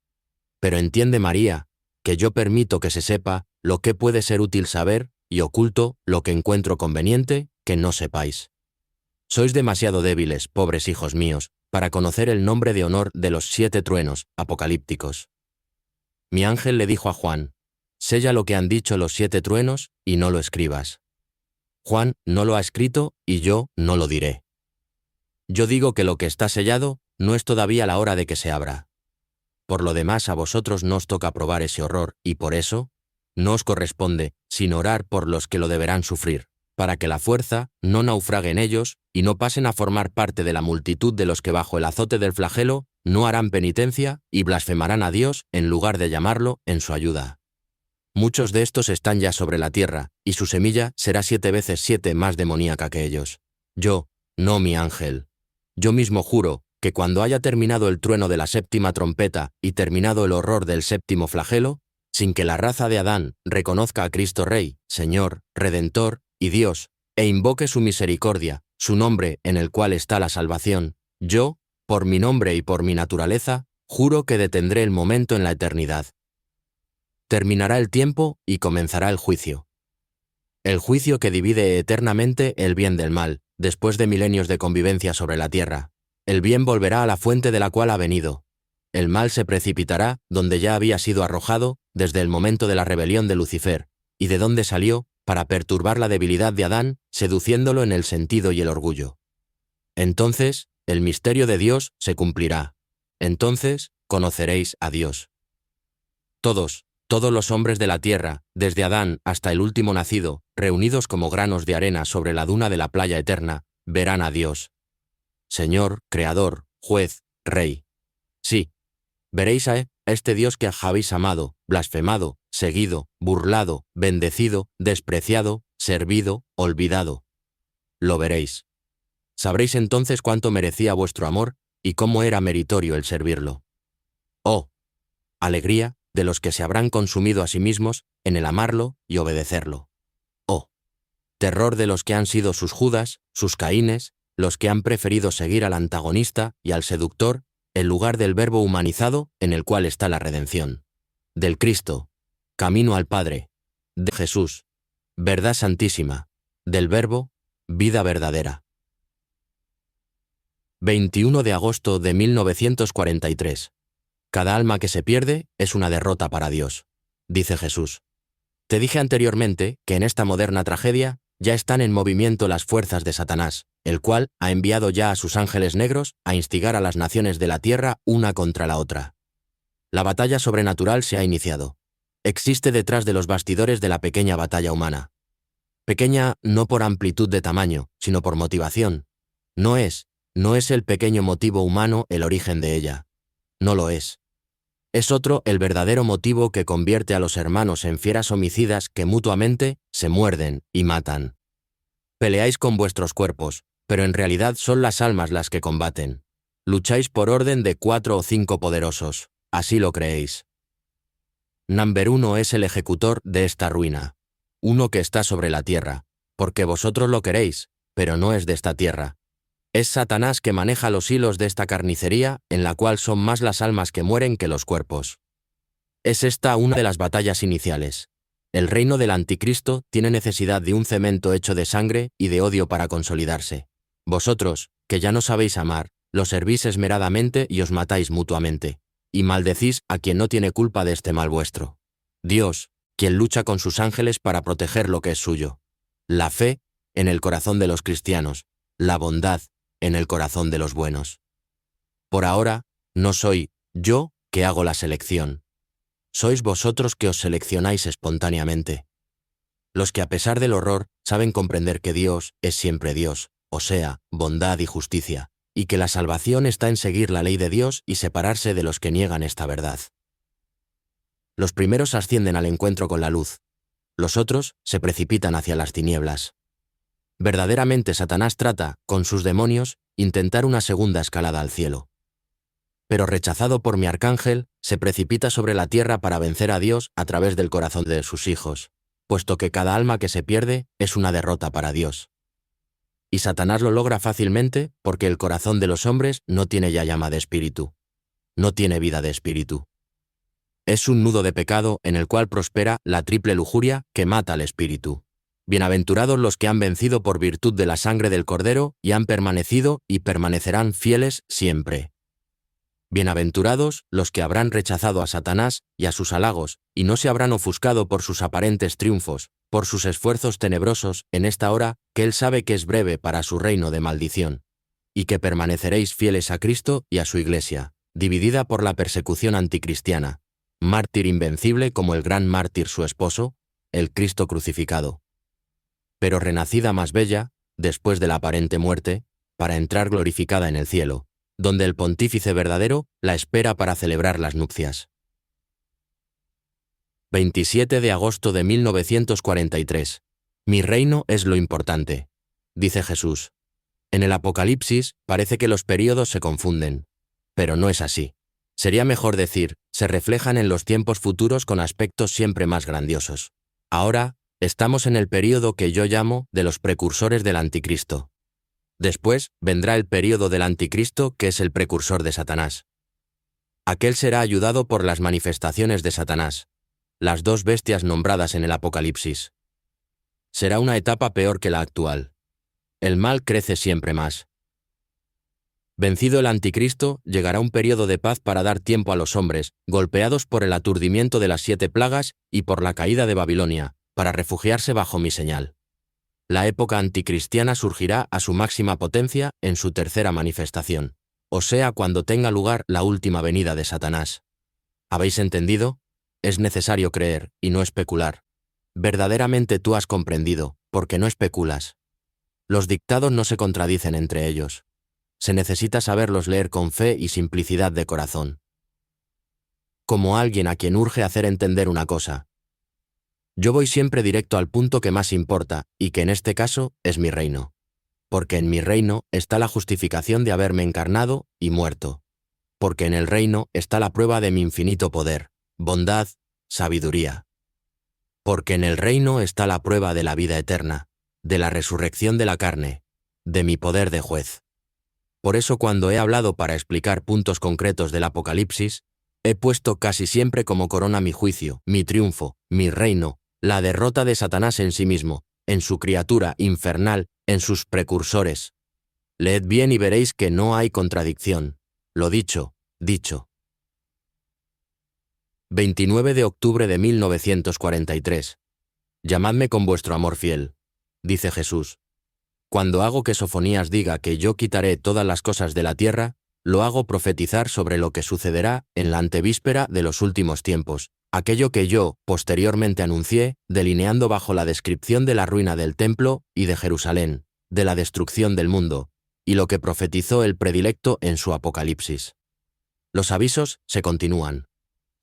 Pero entiende María, que yo permito que se sepa lo que puede ser útil saber y oculto lo que encuentro conveniente que no sepáis. Sois demasiado débiles, pobres hijos míos, para conocer el nombre de honor de los 7 truenos apocalípticos. Mi ángel le dijo a Juan, sella lo que han dicho los 7 truenos y no lo escribas. Juan no lo ha escrito y yo no lo diré. Yo digo que lo que está sellado no es todavía la hora de que se abra. Por lo demás a vosotros no os toca probar ese horror, y por eso, no os corresponde, sino orar por los que lo deberán sufrir, para que la fuerza no naufrague en ellos y no pasen a formar parte de la multitud de los que bajo el azote del flagelo no harán penitencia y blasfemarán a Dios en lugar de llamarlo en su ayuda. Muchos de estos están ya sobre la tierra, y su semilla será 7 veces 7 más demoníaca que ellos. Yo, no mi ángel. Yo mismo juro que cuando haya terminado el trueno de la 7ª trompeta y terminado el horror del 7º flagelo, sin que la raza de Adán reconozca a Cristo Rey, Señor, Redentor y Dios, e invoque su misericordia, su nombre en el cual está la salvación, yo, por mi nombre y por mi naturaleza, juro que detendré el momento en la eternidad. Terminará el tiempo y comenzará el juicio. El juicio que divide eternamente el bien del mal, después de milenios de convivencia sobre la tierra. El bien volverá a la fuente de la cual ha venido. El mal se precipitará donde ya había sido arrojado desde el momento de la rebelión de Lucifer, y de donde salió para perturbar la debilidad de Adán, seduciéndolo en el sentido y el orgullo. Entonces, el misterio de Dios se cumplirá. Entonces, conoceréis a Dios. Todos los hombres de la tierra, desde Adán hasta el último nacido, reunidos como granos de arena sobre la duna de la playa eterna, verán a Dios. Señor, Creador, Juez, Rey. Sí, veréis a este Dios que habéis amado, blasfemado, seguido, burlado, bendecido, despreciado, servido, olvidado. Lo veréis. Sabréis entonces cuánto merecía vuestro amor y cómo era meritorio el servirlo. Oh, alegría de los que se habrán consumido a sí mismos en el amarlo y obedecerlo. Oh, terror de los que han sido sus Judas, sus Caínes, los que han preferido seguir al antagonista y al seductor en lugar del Verbo humanizado en el cual está la redención. Del Cristo, camino al Padre, de Jesús, verdad santísima, del Verbo, vida verdadera. 21 de agosto de 1943. Cada alma que se pierde es una derrota para Dios, dice Jesús. Te dije anteriormente que en esta moderna tragedia ya están en movimiento las fuerzas de Satanás, el cual ha enviado ya a sus ángeles negros a instigar a las naciones de la tierra una contra la otra. La batalla sobrenatural se ha iniciado. Existe detrás de los bastidores de la pequeña batalla humana. Pequeña no por amplitud de tamaño, sino por motivación. No es el pequeño motivo humano el origen de ella. No lo es. Es otro el verdadero motivo que convierte a los hermanos en fieras homicidas que mutuamente se muerden y matan. Peleáis con vuestros cuerpos, pero en realidad son las almas las que combaten. Lucháis por orden de 4 o 5 poderosos, así lo creéis. Number 1 es el ejecutor de esta ruina, uno que está sobre la tierra, porque vosotros lo queréis, pero no es de esta tierra. Es Satanás que maneja los hilos de esta carnicería, en la cual son más las almas que mueren que los cuerpos. Es esta una de las batallas iniciales. El reino del anticristo tiene necesidad de un cemento hecho de sangre y de odio para consolidarse. Vosotros, que ya no sabéis amar, lo servís esmeradamente y os matáis mutuamente, y maldecís a quien no tiene culpa de este mal vuestro. Dios, quien lucha con sus ángeles para proteger lo que es suyo. La fe, en el corazón de los cristianos, la bondad, en el corazón de los buenos. Por ahora, no soy yo que hago la selección. Sois vosotros que os seleccionáis espontáneamente. Los que a pesar del horror saben comprender que Dios es siempre Dios, o sea, bondad y justicia, y que la salvación está en seguir la ley de Dios y separarse de los que niegan esta verdad. Los primeros ascienden al encuentro con la luz, los otros se precipitan hacia las tinieblas. Verdaderamente Satanás trata, con sus demonios, intentar una segunda escalada al cielo. Pero rechazado por mi arcángel, se precipita sobre la tierra para vencer a Dios a través del corazón de sus hijos, puesto que cada alma que se pierde es una derrota para Dios. Y Satanás lo logra fácilmente porque el corazón de los hombres no tiene ya llama de espíritu. No tiene vida de espíritu. Es un nudo de pecado en el cual prospera la triple lujuria que mata al espíritu. Bienaventurados los que han vencido por virtud de la sangre del Cordero y han permanecido y permanecerán fieles siempre. Bienaventurados los que habrán rechazado a Satanás y a sus halagos, y no se habrán ofuscado por sus aparentes triunfos, por sus esfuerzos tenebrosos en esta hora que él sabe que es breve para su reino de maldición, y que permaneceréis fieles a Cristo y a su Iglesia, dividida por la persecución anticristiana, mártir invencible como el gran mártir su esposo, el Cristo crucificado, pero renacida más bella, después de la aparente muerte, para entrar glorificada en el cielo, donde el pontífice verdadero la espera para celebrar las nupcias. 27 de agosto de 1943. Mi reino es lo importante, dice Jesús. En el Apocalipsis parece que los períodos se confunden, pero no es así. Sería mejor decir, se reflejan en los tiempos futuros con aspectos siempre más grandiosos. Ahora, estamos en el período que yo llamo de los precursores del anticristo. Después vendrá el período del anticristo, que es el precursor de Satanás. Aquel será ayudado por las manifestaciones de Satanás, las dos bestias nombradas en el Apocalipsis. Será una etapa peor que la actual. El mal crece siempre más. Vencido el anticristo, llegará un período de paz para dar tiempo a los hombres, golpeados por el aturdimiento de las 7 plagas y por la caída de Babilonia, para refugiarse bajo mi señal. La época anticristiana surgirá a su máxima potencia en su tercera manifestación, o sea, cuando tenga lugar la última venida de Satanás. ¿Habéis entendido? Es necesario creer y no especular. Verdaderamente tú has comprendido, porque no especulas. Los dictados no se contradicen entre ellos. Se necesita saberlos leer con fe y simplicidad de corazón. Como alguien a quien urge hacer entender una cosa. Yo voy siempre directo al punto que más importa, y que en este caso es mi reino. Porque en mi reino está la justificación de haberme encarnado y muerto. Porque en el reino está la prueba de mi infinito poder, bondad, sabiduría. Porque en el reino está la prueba de la vida eterna, de la resurrección de la carne, de mi poder de juez. Por eso cuando he hablado para explicar puntos concretos del Apocalipsis, he puesto casi siempre como corona mi juicio, mi triunfo, mi reino, la derrota de Satanás en sí mismo, en su criatura infernal, en sus precursores. Leed bien y veréis que no hay contradicción. Lo dicho, dicho. 29 de octubre de 1943. Llamadme con vuestro amor fiel, dice Jesús. Cuando hago que Sofonías diga que yo quitaré todas las cosas de la tierra, lo hago profetizar sobre lo que sucederá en la antevíspera de los últimos tiempos, aquello que yo, posteriormente anuncié, delineando bajo la descripción de la ruina del templo y de Jerusalén, de la destrucción del mundo, y lo que profetizó el predilecto en su Apocalipsis. Los avisos se continúan.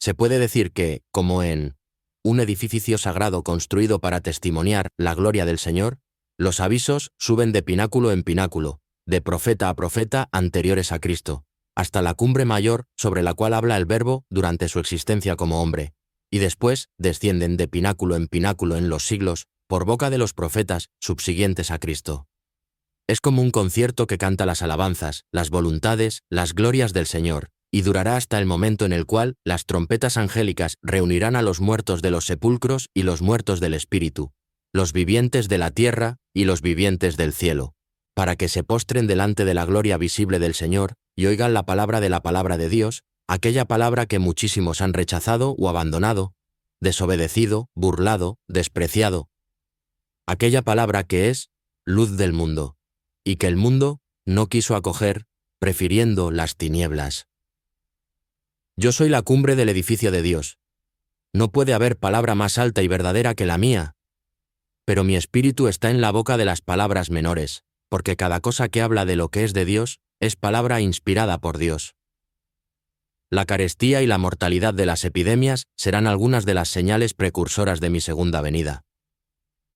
Se puede decir que, como en un edificio sagrado construido para testimoniar la gloria del Señor, Los avisos suben de pináculo en pináculo, de profeta a profeta anteriores a Cristo, hasta la cumbre mayor sobre la cual habla el Verbo durante su existencia como hombre, y después descienden de pináculo en los siglos, por boca de los profetas subsiguientes a Cristo. Es como un concierto que canta las alabanzas, las voluntades, las glorias del Señor, y durará hasta el momento en el cual las trompetas angélicas reunirán a los muertos de los sepulcros y los muertos del Espíritu, los vivientes de la tierra y los vivientes del cielo, para que se postren delante de la gloria visible del Señor y oigan la palabra de Dios, aquella palabra que muchísimos han rechazado o abandonado, desobedecido, burlado, despreciado. Aquella palabra que es luz del mundo, y que el mundo no quiso acoger, prefiriendo las tinieblas. Yo soy la cumbre del edificio de Dios. No puede haber palabra más alta y verdadera que la mía. Pero mi espíritu está en la boca de las palabras menores, porque cada cosa que habla de lo que es de Dios es palabra inspirada por Dios. La carestía y la mortalidad de las epidemias serán algunas de las señales precursoras de mi segunda venida.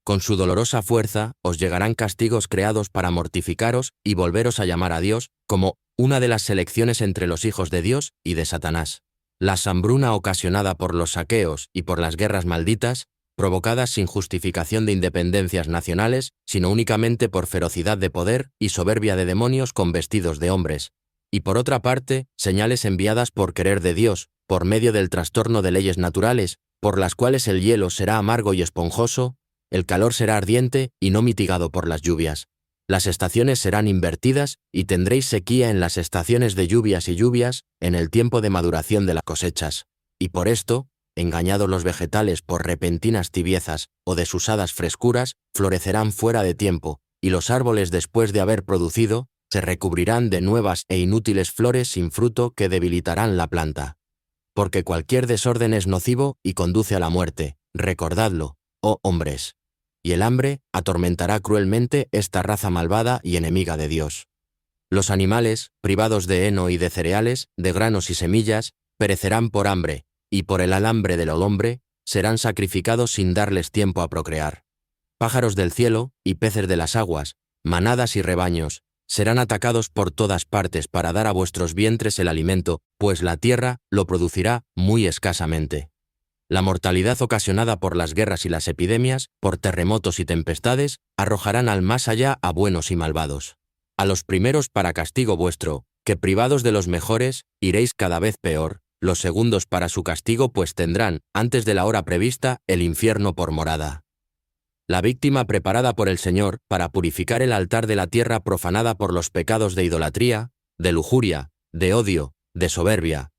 Con su dolorosa fuerza os llegarán castigos creados para mortificaros y volveros a llamar a Dios, como una de las selecciones entre los hijos de Dios y de Satanás. La hambruna ocasionada por los saqueos y por las guerras malditas, provocadas sin justificación de independencias nacionales, sino únicamente por ferocidad de poder y soberbia de demonios con vestidos de hombres. Y por otra parte, señales enviadas por querer de Dios, por medio del trastorno de leyes naturales, por las cuales el hielo será amargo y esponjoso, el calor será ardiente y no mitigado por las lluvias. Las estaciones serán invertidas y tendréis sequía en las estaciones de lluvias y lluvias, en el tiempo de maduración de las cosechas. Y por esto, engañados los vegetales por repentinas tibiezas o desusadas frescuras, florecerán fuera de tiempo, y los árboles después de haber producido, se recubrirán de nuevas e inútiles flores sin fruto que debilitarán la planta. Porque cualquier desorden es nocivo y conduce a la muerte, recordadlo, oh hombres. Y el hambre atormentará cruelmente esta raza malvada y enemiga de Dios. Los animales, privados de heno y de cereales, de granos y semillas, perecerán por hambre, y por el alambre del hombre, serán sacrificados sin darles tiempo a procrear. Pájaros del cielo y peces de las aguas, manadas y rebaños, serán atacados por todas partes para dar a vuestros vientres el alimento, pues la tierra lo producirá muy escasamente. La mortalidad ocasionada por las guerras y las epidemias, por terremotos y tempestades, arrojarán al más allá a buenos y malvados. A los primeros para castigo vuestro, que privados de los mejores, iréis cada vez peor, los segundos para su castigo pues tendrán, antes de la hora prevista, el infierno por morada. La víctima preparada por el Señor para purificar el altar de la tierra profanada por los pecados de idolatría, de lujuria, de odio, de soberbia.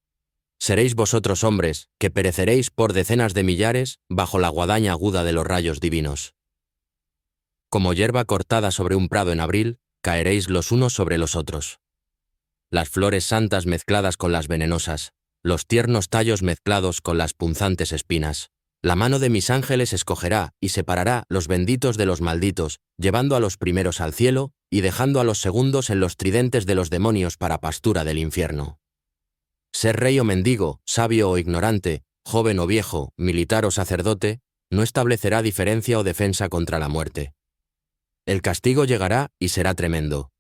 Seréis vosotros hombres, que pereceréis por decenas de millares bajo la guadaña aguda de los rayos divinos. Como hierba cortada sobre un prado en abril, caeréis los unos sobre los otros. Las flores santas mezcladas con las venenosas, los tiernos tallos mezclados con las punzantes espinas. La mano de mis ángeles escogerá y separará los benditos de los malditos, llevando a los primeros al cielo y dejando a los segundos en los tridentes de los demonios para pastura del infierno. Ser rey o mendigo, sabio o ignorante, joven o viejo, militar o sacerdote, no establecerá diferencia o defensa contra la muerte. El castigo llegará y será tremendo.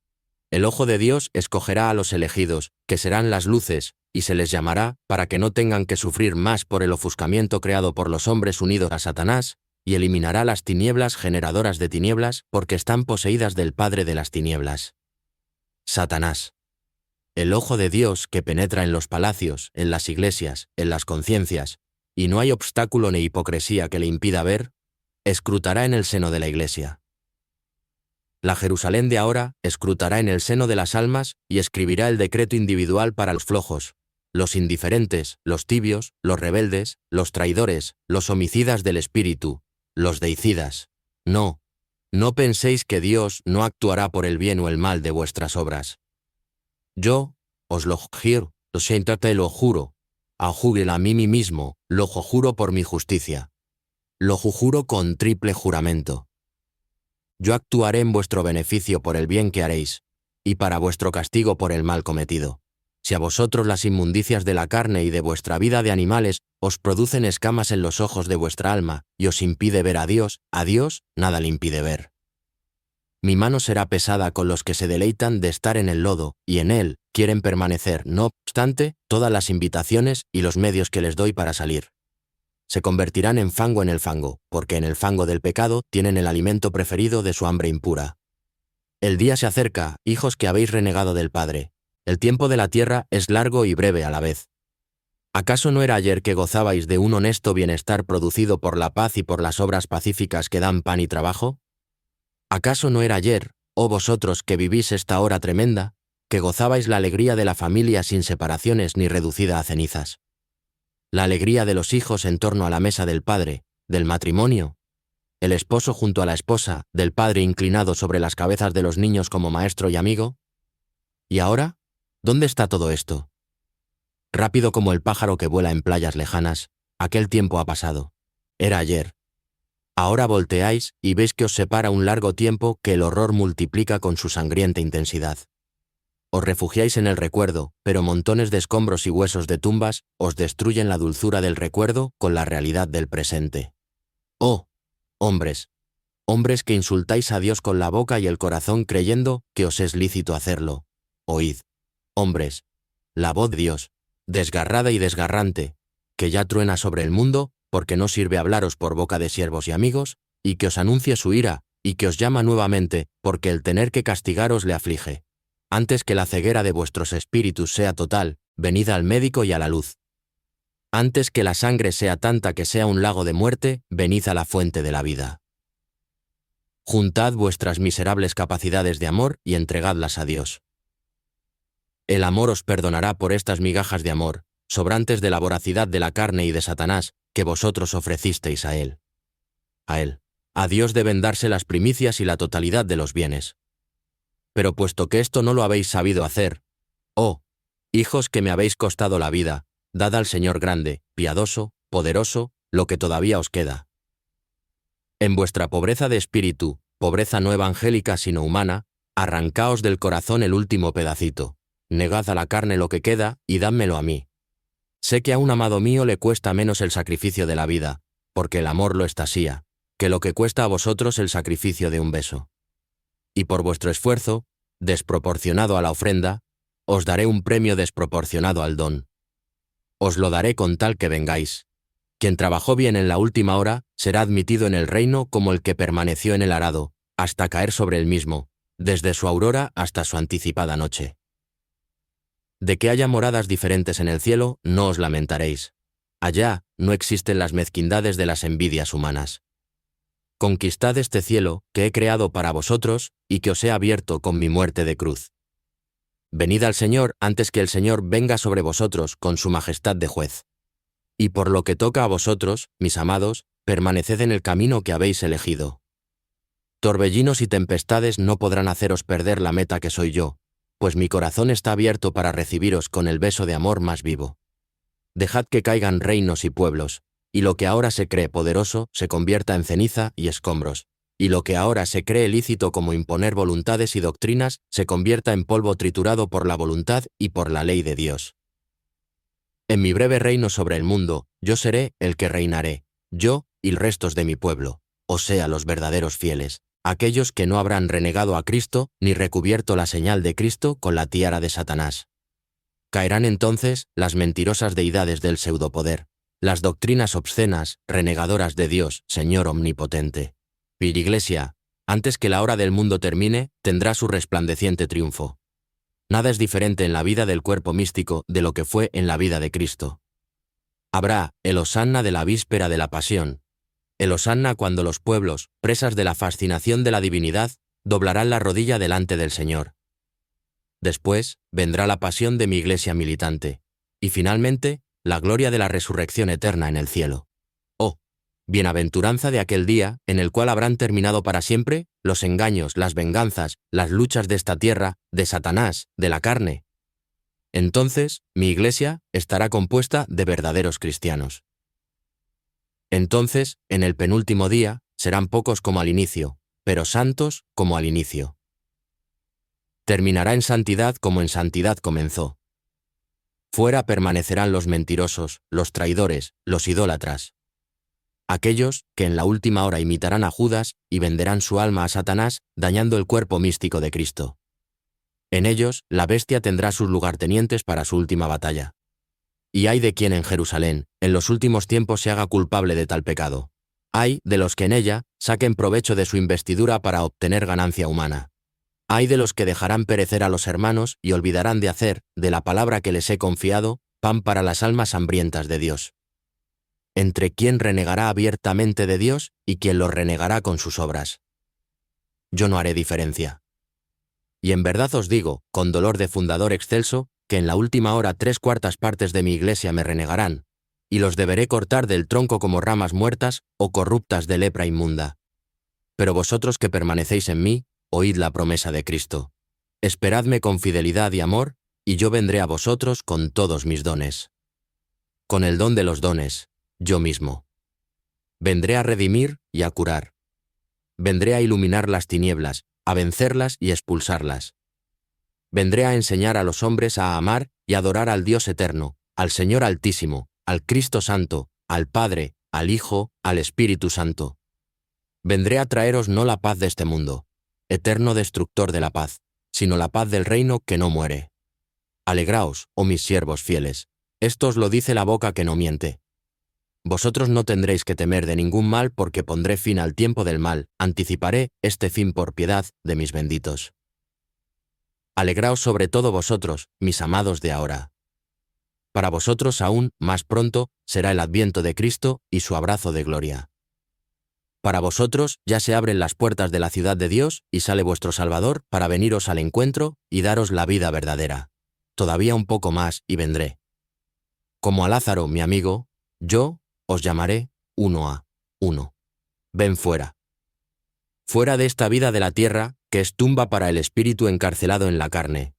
El ojo de Dios escogerá a los elegidos, que serán las luces, y se les llamará para que no tengan que sufrir más por el ofuscamiento creado por los hombres unidos a Satanás, y eliminará las tinieblas generadoras de tinieblas porque están poseídas del padre de las tinieblas. Satanás. El ojo de Dios que penetra en los palacios, en las iglesias, en las conciencias, y no hay obstáculo ni hipocresía que le impida ver, escrutará en el seno de la iglesia. La Jerusalén de ahora escrutará en el seno de las almas y escribirá el decreto individual para los flojos, los indiferentes, los tibios, los rebeldes, los traidores, los homicidas del espíritu, los deicidas. No penséis que Dios no actuará por el bien o el mal de vuestras obras. Yo os lo juro, lo juro, a mí mismo, lo juro por mi justicia. Lo juro con triple juramento. Yo actuaré en vuestro beneficio por el bien que haréis, y para vuestro castigo por el mal cometido. Si a vosotros las inmundicias de la carne y de vuestra vida de animales os producen escamas en los ojos de vuestra alma y os impide ver a Dios nada le impide ver. Mi mano será pesada con los que se deleitan de estar en el lodo, y en él quieren permanecer, no obstante, todas las invitaciones y los medios que les doy para salir. Se convertirán en fango en el fango, porque en el fango del pecado tienen el alimento preferido de su hambre impura. El día se acerca, hijos que habéis renegado del Padre. El tiempo de la tierra es largo y breve a la vez. ¿Acaso no era ayer que gozabais de un honesto bienestar producido por la paz y por las obras pacíficas que dan pan y trabajo? ¿Acaso no era ayer, oh vosotros que vivís esta hora tremenda, que gozabais la alegría de la familia sin separaciones ni reducida a cenizas? La alegría de los hijos en torno a la mesa del padre, del matrimonio, el esposo junto a la esposa, del padre inclinado sobre las cabezas de los niños como maestro y amigo. ¿Y ahora? ¿Dónde está todo esto? Rápido como el pájaro que vuela en playas lejanas, aquel tiempo ha pasado. Era ayer. Ahora volteáis y veis que os separa un largo tiempo que el horror multiplica con su sangrienta intensidad. Os refugiáis en el recuerdo, pero montones de escombros y huesos de tumbas os destruyen la dulzura del recuerdo con la realidad del presente. ¡Oh! Hombres que insultáis a Dios con la boca y el corazón creyendo que os es lícito hacerlo. Oíd, hombres, la voz de Dios, desgarrada y desgarrante, que ya truena sobre el mundo, porque no sirve hablaros por boca de siervos y amigos, y que os anuncie su ira, y que os llama nuevamente, porque el tener que castigaros le aflige. Antes que la ceguera de vuestros espíritus sea total, venid al médico y a la luz. Antes que la sangre sea tanta que sea un lago de muerte, venid a la fuente de la vida. Juntad vuestras miserables capacidades de amor y entregadlas a Dios. El amor os perdonará por estas migajas de amor, sobrantes de la voracidad de la carne y de Satanás, que vosotros ofrecisteis a él. A Dios deben darse las primicias y la totalidad de los bienes. Pero puesto que esto no lo habéis sabido hacer, oh, hijos que me habéis costado la vida, dad al Señor grande, piadoso, poderoso, lo que todavía os queda. En vuestra pobreza de espíritu, pobreza no evangélica sino humana, arrancaos del corazón el último pedacito, negad a la carne lo que queda y dádmelo a mí. Sé que a un amado mío le cuesta menos el sacrificio de la vida, porque el amor lo estasía, que lo que cuesta a vosotros el sacrificio de un beso. Y por vuestro esfuerzo, desproporcionado a la ofrenda, os daré un premio desproporcionado al don. Os lo daré con tal que vengáis. Quien trabajó bien en la última hora será admitido en el reino como el que permaneció en el arado, hasta caer sobre el mismo, desde su aurora hasta su anticipada noche. De que haya moradas diferentes en el cielo, no os lamentaréis. Allá no existen las mezquindades de las envidias humanas. Conquistad este cielo que he creado para vosotros y que os he abierto con mi muerte de cruz. Venid al Señor antes que el Señor venga sobre vosotros con su majestad de juez. Y por lo que toca a vosotros, mis amados, permaneced en el camino que habéis elegido. Torbellinos y tempestades no podrán haceros perder la meta que soy yo, pues mi corazón está abierto para recibiros con el beso de amor más vivo. Dejad que caigan reinos y pueblos, y lo que ahora se cree poderoso se convierta en ceniza y escombros, y lo que ahora se cree lícito como imponer voluntades y doctrinas se convierta en polvo triturado por la voluntad y por la ley de Dios. En mi breve reino sobre el mundo, yo seré el que reinaré, yo y los restos de mi pueblo, o sea, los verdaderos fieles, aquellos que no habrán renegado a Cristo ni recubierto la señal de Cristo con la tiara de Satanás. Caerán entonces las mentirosas deidades del pseudopoder, las doctrinas obscenas, renegadoras de Dios, Señor omnipotente. Mi Iglesia, antes que la hora del mundo termine, tendrá su resplandeciente triunfo. Nada es diferente en la vida del cuerpo místico de lo que fue en la vida de Cristo. Habrá el hosanna de la víspera de la pasión, el hosanna cuando los pueblos, presas de la fascinación de la divinidad, doblarán la rodilla delante del Señor. Después vendrá la pasión de mi Iglesia militante, y finalmente la gloria de la resurrección eterna en el cielo. Oh, bienaventuranza de aquel día en el cual habrán terminado para siempre los engaños, las venganzas, las luchas de esta tierra, de Satanás, de la carne. Entonces, mi Iglesia estará compuesta de verdaderos cristianos. Entonces, en el penúltimo día, serán pocos como al inicio, pero santos como al inicio. Terminará en santidad como en santidad comenzó. Fuera permanecerán los mentirosos, los traidores, los idólatras. Aquellos que en la última hora imitarán a Judas y venderán su alma a Satanás, dañando el cuerpo místico de Cristo. En ellos, la bestia tendrá sus lugartenientes para su última batalla. Y hay de quien en Jerusalén, en los últimos tiempos se haga culpable de tal pecado. Hay de los que en ella saquen provecho de su investidura para obtener ganancia humana. Hay de los que dejarán perecer a los hermanos y olvidarán de hacer, de la palabra que les he confiado, pan para las almas hambrientas de Dios. Entre quien renegará abiertamente de Dios y quien lo renegará con sus obras. Yo no haré diferencia. Y en verdad os digo, con dolor de fundador excelso, que en la última hora 3/4 partes de mi iglesia me renegarán, y los deberé cortar del tronco como ramas muertas o corruptas de lepra inmunda. Pero vosotros que permanecéis en mí, oíd la promesa de Cristo. Esperadme con fidelidad y amor, y yo vendré a vosotros con todos mis dones. Con el don de los dones, yo mismo. Vendré a redimir y a curar. Vendré a iluminar las tinieblas, a vencerlas y expulsarlas. Vendré a enseñar a los hombres a amar y adorar al Dios eterno, al Señor Altísimo, al Cristo Santo, al Padre, al Hijo, al Espíritu Santo. Vendré a traeros no la paz de este mundo, eterno destructor de la paz, sino la paz del reino que no muere. Alegraos, oh mis siervos fieles, esto os lo dice la boca que no miente. Vosotros no tendréis que temer de ningún mal porque pondré fin al tiempo del mal, anticiparé este fin por piedad de mis benditos. Alegraos sobre todo vosotros, mis amados de ahora. Para vosotros aún, más pronto, será el adviento de Cristo y su abrazo de gloria. Para vosotros ya se abren las puertas de la ciudad de Dios y sale vuestro Salvador para veniros al encuentro y daros la vida verdadera. Todavía un poco más y vendré. Como a Lázaro, mi amigo, yo os llamaré uno a uno. Ven fuera. Fuera de esta vida de la tierra, que es tumba para el espíritu encarcelado en la carne.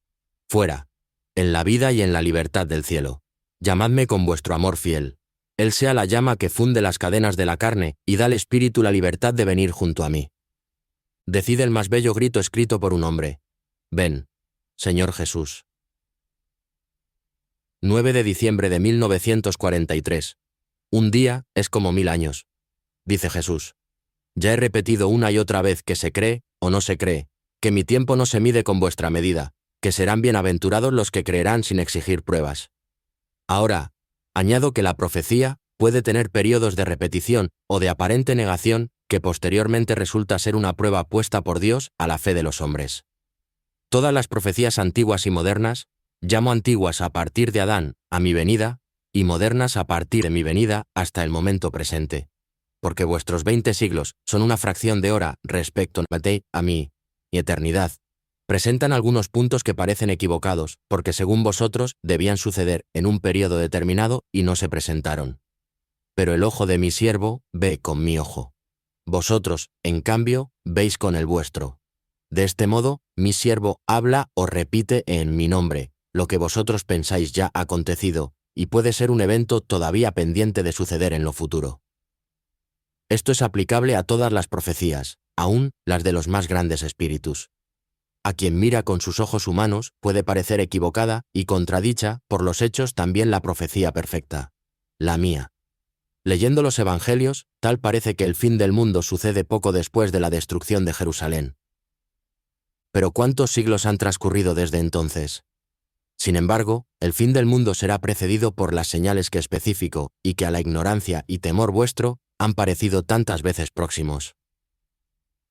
Fuera, en la vida y en la libertad del cielo. Llamadme con vuestro amor fiel. Él sea la llama que funde las cadenas de la carne y da al espíritu la libertad de venir junto a mí. Decide el más bello grito escrito por un hombre. Ven, Señor Jesús. 9 de diciembre de 1943. Un día es como 1000 años. Dice Jesús. Ya he repetido una y otra vez que se cree, o no se cree, que mi tiempo no se mide con vuestra medida, que serán bienaventurados los que creerán sin exigir pruebas. Ahora, añado que la profecía puede tener periodos de repetición o de aparente negación que posteriormente resulta ser una prueba puesta por Dios a la fe de los hombres. Todas las profecías antiguas y modernas, llamo antiguas a partir de Adán, a mi venida, y modernas a partir de mi venida hasta el momento presente. Porque vuestros 20 siglos son una fracción de hora respecto a mí, y eternidad. Presentan algunos puntos que parecen equivocados, porque según vosotros debían suceder en un periodo determinado y no se presentaron. Pero el ojo de mi siervo ve con mi ojo. Vosotros, en cambio, veis con el vuestro. De este modo, mi siervo habla o repite en mi nombre, lo que vosotros pensáis ya acontecido, y puede ser un evento todavía pendiente de suceder en lo futuro. Esto es aplicable a todas las profecías, aún las de los más grandes espíritus. A quien mira con sus ojos humanos puede parecer equivocada y contradicha por los hechos también la profecía perfecta, la mía. Leyendo los evangelios, tal parece que el fin del mundo sucede poco después de la destrucción de Jerusalén. Pero ¿cuántos siglos han transcurrido desde entonces? Sin embargo, el fin del mundo será precedido por las señales que especifico y que a la ignorancia y temor vuestro han parecido tantas veces próximos.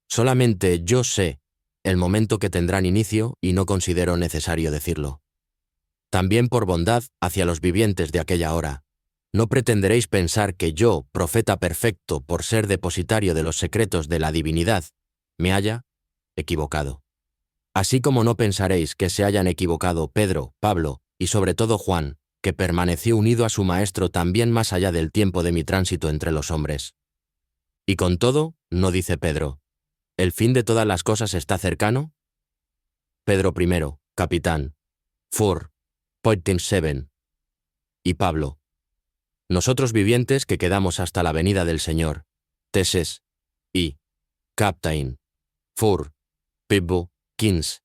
Solamente yo sé el momento que tendrán inicio y no considero necesario decirlo. También por bondad hacia los vivientes de aquella hora. No pretenderéis pensar que yo, profeta perfecto por ser depositario de los secretos de la divinidad, me haya equivocado. Así como no pensaréis que se hayan equivocado Pedro, Pablo y sobre todo Juan, que permaneció unido a su maestro también más allá del tiempo de mi tránsito entre los hombres. Y con todo, no dice Pedro, ¿el fin de todas las cosas está cercano? Pedro I, capitán. 4:7. Y Pablo. Nosotros vivientes que quedamos hasta la venida del Señor. Teses. Y. Captain. 4:15.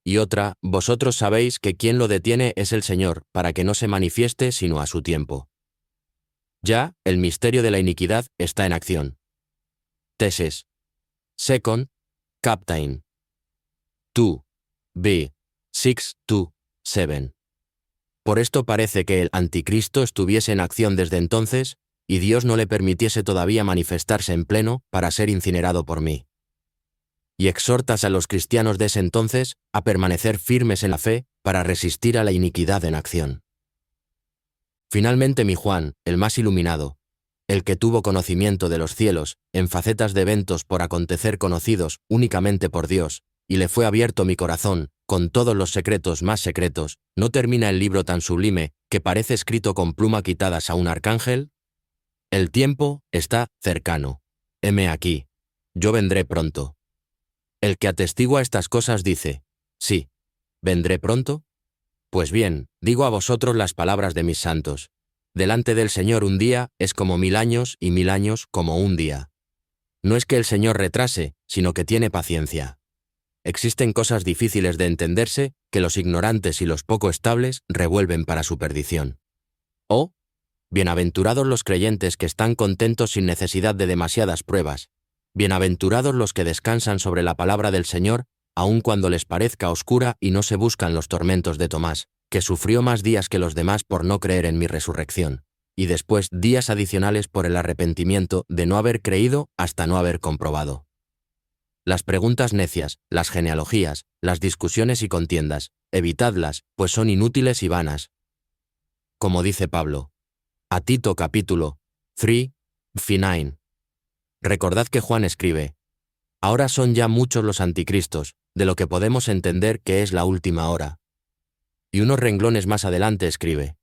Y otra, vosotros sabéis que quien lo detiene es el Señor, para que no se manifieste sino a su tiempo. Ya, el misterio de la iniquidad está en acción. Tesis. Second, Captain. 2. B. 6 to 7. Por esto parece que el anticristo estuviese en acción desde entonces, y Dios no le permitiese todavía manifestarse en pleno para ser incinerado por mí. Y exhortas a los cristianos de ese entonces a permanecer firmes en la fe para resistir a la iniquidad en acción. Finalmente mi Juan, el más iluminado, el que tuvo conocimiento de los cielos, en facetas de eventos por acontecer conocidos únicamente por Dios, y le fue abierto mi corazón, con todos los secretos más secretos, ¿no termina el libro tan sublime, que parece escrito con pluma quitadas a un arcángel? El tiempo está cercano. Heme aquí. Yo vendré pronto. El que atestigua estas cosas dice, sí, ¿vendré pronto? Pues bien, digo a vosotros las palabras de mis santos. Delante del Señor un día es como 1000 años y 1000 años como un día. No es que el Señor retrase, sino que tiene paciencia. Existen cosas difíciles de entenderse que los ignorantes y los poco estables revuelven para su perdición. Oh, bienaventurados los creyentes que están contentos sin necesidad de demasiadas pruebas. Bienaventurados los que descansan sobre la palabra del Señor, aun cuando les parezca oscura y no se buscan los tormentos de Tomás, que sufrió más días que los demás por no creer en mi resurrección, y después días adicionales por el arrepentimiento de no haber creído hasta no haber comprobado. Las preguntas necias, las genealogías, las discusiones y contiendas, evitadlas, pues son inútiles y vanas. Como dice Pablo. A Tito capítulo 3, 9. Recordad que Juan escribe, ahora son ya muchos los anticristos, de lo que podemos entender que es la última hora. Y unos renglones más adelante escribe,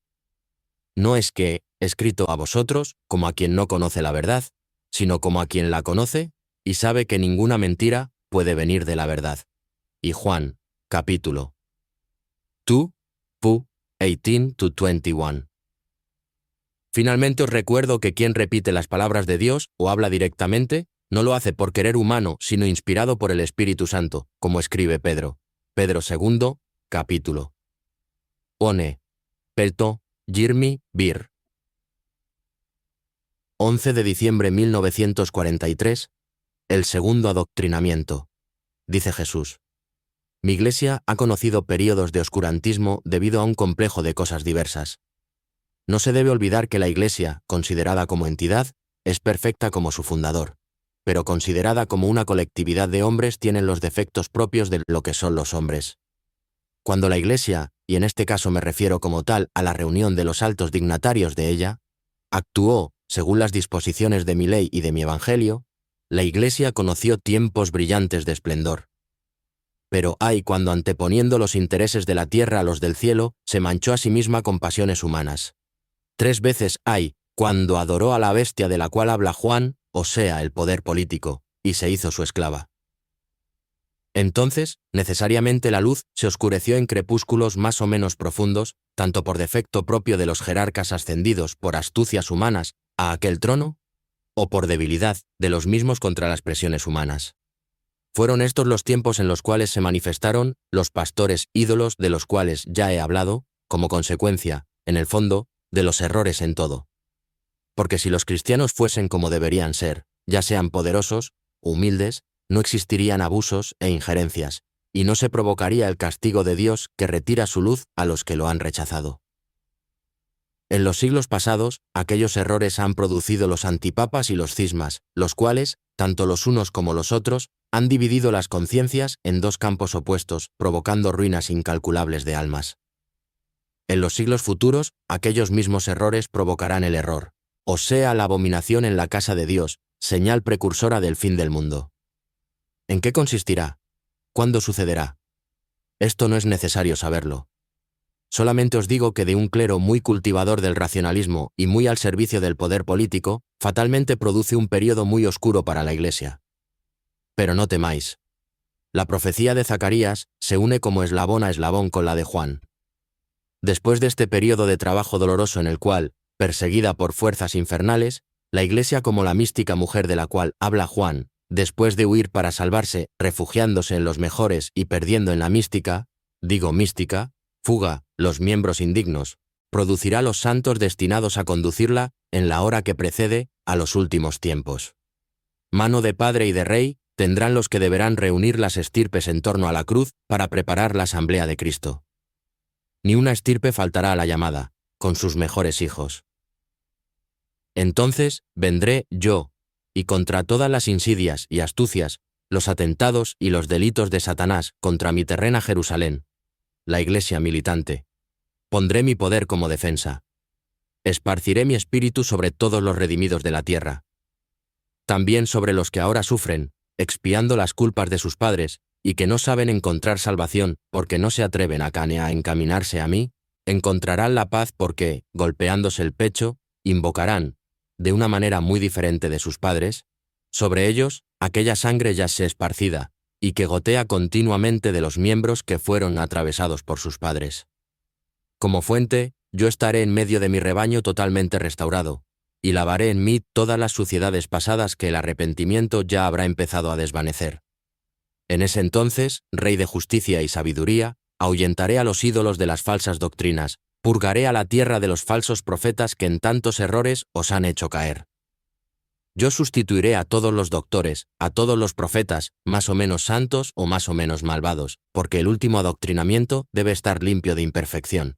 no es que, escrito a vosotros, como a quien no conoce la verdad, sino como a quien la conoce, y sabe que ninguna mentira puede venir de la verdad. Y Juan, capítulo 2, 18-21. Finalmente os recuerdo que quien repite las palabras de Dios o habla directamente, no lo hace por querer humano, sino inspirado por el Espíritu Santo, como escribe Pedro. Pedro 2, capítulo 1. Pelto, Jirmi, Bir. 11 de diciembre 1943. El segundo adoctrinamiento. Dice Jesús. Mi Iglesia ha conocido períodos de oscurantismo debido a un complejo de cosas diversas. No se debe olvidar que la Iglesia, considerada como entidad, es perfecta como su fundador, pero considerada como una colectividad de hombres tienen los defectos propios de lo que son los hombres. Cuando la Iglesia, y en este caso me refiero como tal a la reunión de los altos dignatarios de ella, actuó según las disposiciones de mi ley y de mi Evangelio, la Iglesia conoció tiempos brillantes de esplendor. Pero ay cuando anteponiendo los intereses de la tierra a los del cielo, se manchó a sí misma con pasiones humanas. 3 veces ay, cuando adoró a la bestia de la cual habla Juan, o sea, el poder político, y se hizo su esclava. Entonces, necesariamente la luz se oscureció en crepúsculos más o menos profundos, tanto por defecto propio de los jerarcas ascendidos por astucias humanas a aquel trono, o por debilidad de los mismos contra las presiones humanas. Fueron estos los tiempos en los cuales se manifestaron los pastores ídolos de los cuales ya he hablado, como consecuencia, en el fondo, de los errores en todo. Porque si los cristianos fuesen como deberían ser, ya sean poderosos, humildes, no existirían abusos e injerencias, y no se provocaría el castigo de Dios que retira su luz a los que lo han rechazado. En los siglos pasados, aquellos errores han producido los antipapas y los cismas, los cuales, tanto los unos como los otros, han dividido las conciencias en 2 campos opuestos, provocando ruinas incalculables de almas. En los siglos futuros, aquellos mismos errores provocarán el error, o sea, la abominación en la casa de Dios, señal precursora del fin del mundo. ¿En qué consistirá? ¿Cuándo sucederá? Esto no es necesario saberlo. Solamente os digo que de un clero muy cultivador del racionalismo y muy al servicio del poder político, fatalmente produce un período muy oscuro para la Iglesia. Pero no temáis. La profecía de Zacarías se une como eslabón a eslabón con la de Juan. Después de este período de trabajo doloroso en el cual, perseguida por fuerzas infernales, la Iglesia como la mística mujer de la cual habla Juan, después de huir para salvarse, refugiándose en los mejores y perdiendo en la mística, digo mística, fuga, los miembros indignos, producirá los santos destinados a conducirla, en la hora que precede, a los últimos tiempos. Mano de Padre y de Rey tendrán los que deberán reunir las estirpes en torno a la cruz para preparar la asamblea de Cristo. Ni una estirpe faltará a la llamada, con sus mejores hijos. Entonces vendré yo, y contra todas las insidias y astucias, los atentados y los delitos de Satanás contra mi terrena Jerusalén, la iglesia militante, pondré mi poder como defensa. Esparciré mi espíritu sobre todos los redimidos de la tierra. También sobre los que ahora sufren, expiando las culpas de sus padres, y que no saben encontrar salvación porque no se atreven a encaminarse a mí, encontrarán la paz porque, golpeándose el pecho, invocarán, de una manera muy diferente de sus padres, sobre ellos aquella sangre ya se esparcida, y que gotea continuamente de los miembros que fueron atravesados por sus padres. Como fuente, yo estaré en medio de mi rebaño totalmente restaurado, y lavaré en mí todas las suciedades pasadas que el arrepentimiento ya habrá empezado a desvanecer. En ese entonces, Rey de justicia y sabiduría, ahuyentaré a los ídolos de las falsas doctrinas, purgaré a la tierra de los falsos profetas que en tantos errores os han hecho caer. Yo sustituiré a todos los doctores, a todos los profetas, más o menos santos o más o menos malvados, porque el último adoctrinamiento debe estar limpio de imperfección,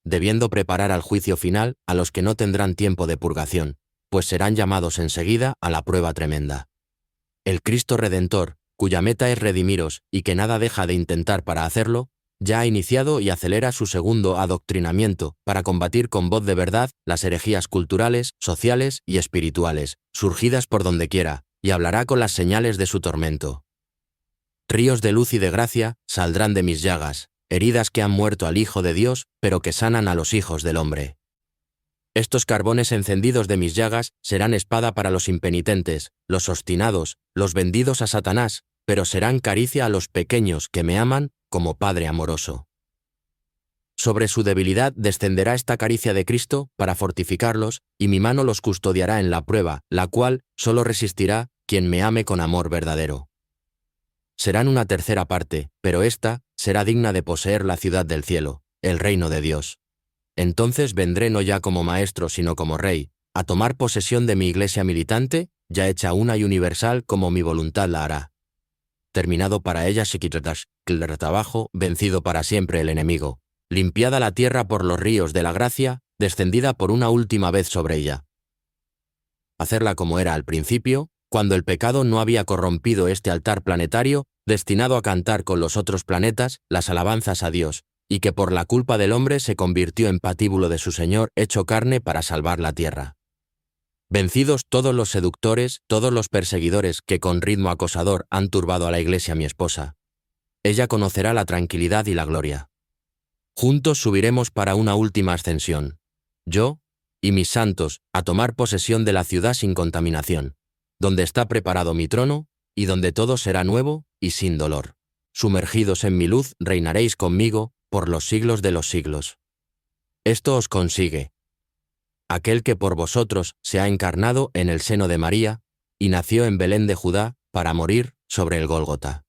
debiendo preparar al juicio final a los que no tendrán tiempo de purgación, pues serán llamados enseguida a la prueba tremenda. El Cristo Redentor, cuya meta es redimiros y que nada deja de intentar para hacerlo, ya ha iniciado y acelera su segundo adoctrinamiento para combatir con voz de verdad las herejías culturales, sociales y espirituales, surgidas por donde quiera, y hablará con las señales de su tormento. Ríos de luz y de gracia saldrán de mis llagas, heridas que han muerto al Hijo de Dios, pero que sanan a los hijos del hombre. Estos carbones encendidos de mis llagas serán espada para los impenitentes, los obstinados, los vendidos a Satanás, pero serán caricia a los pequeños que me aman como Padre amoroso. Sobre su debilidad descenderá esta caricia de Cristo para fortificarlos, y mi mano los custodiará en la prueba, la cual solo resistirá quien me ame con amor verdadero. Serán una tercera parte, pero ésta será digna de poseer la ciudad del cielo, el reino de Dios. Entonces vendré no ya como maestro sino como rey, a tomar posesión de mi iglesia militante, ya hecha una y universal como mi voluntad la hará. Terminado para ella el trabajo, vencido para siempre el enemigo, limpiada la tierra por los ríos de la gracia, descendida por una última vez sobre ella. Hacerla como era al principio, cuando el pecado no había corrompido este altar planetario, destinado a cantar con los otros planetas las alabanzas a Dios, y que por la culpa del hombre se convirtió en patíbulo de su Señor hecho carne para salvar la tierra. Vencidos todos los seductores, todos los perseguidores que con ritmo acosador han turbado a la iglesia mi esposa, ella conocerá la tranquilidad y la gloria. Juntos subiremos para una última ascensión, yo y mis santos, a tomar posesión de la ciudad sin contaminación, donde está preparado mi trono, y donde todo será nuevo y sin dolor. Sumergidos en mi luz reinaréis conmigo por los siglos de los siglos. Esto os consigue aquel que por vosotros se ha encarnado en el seno de María, y nació en Belén de Judá para morir sobre el Gólgota.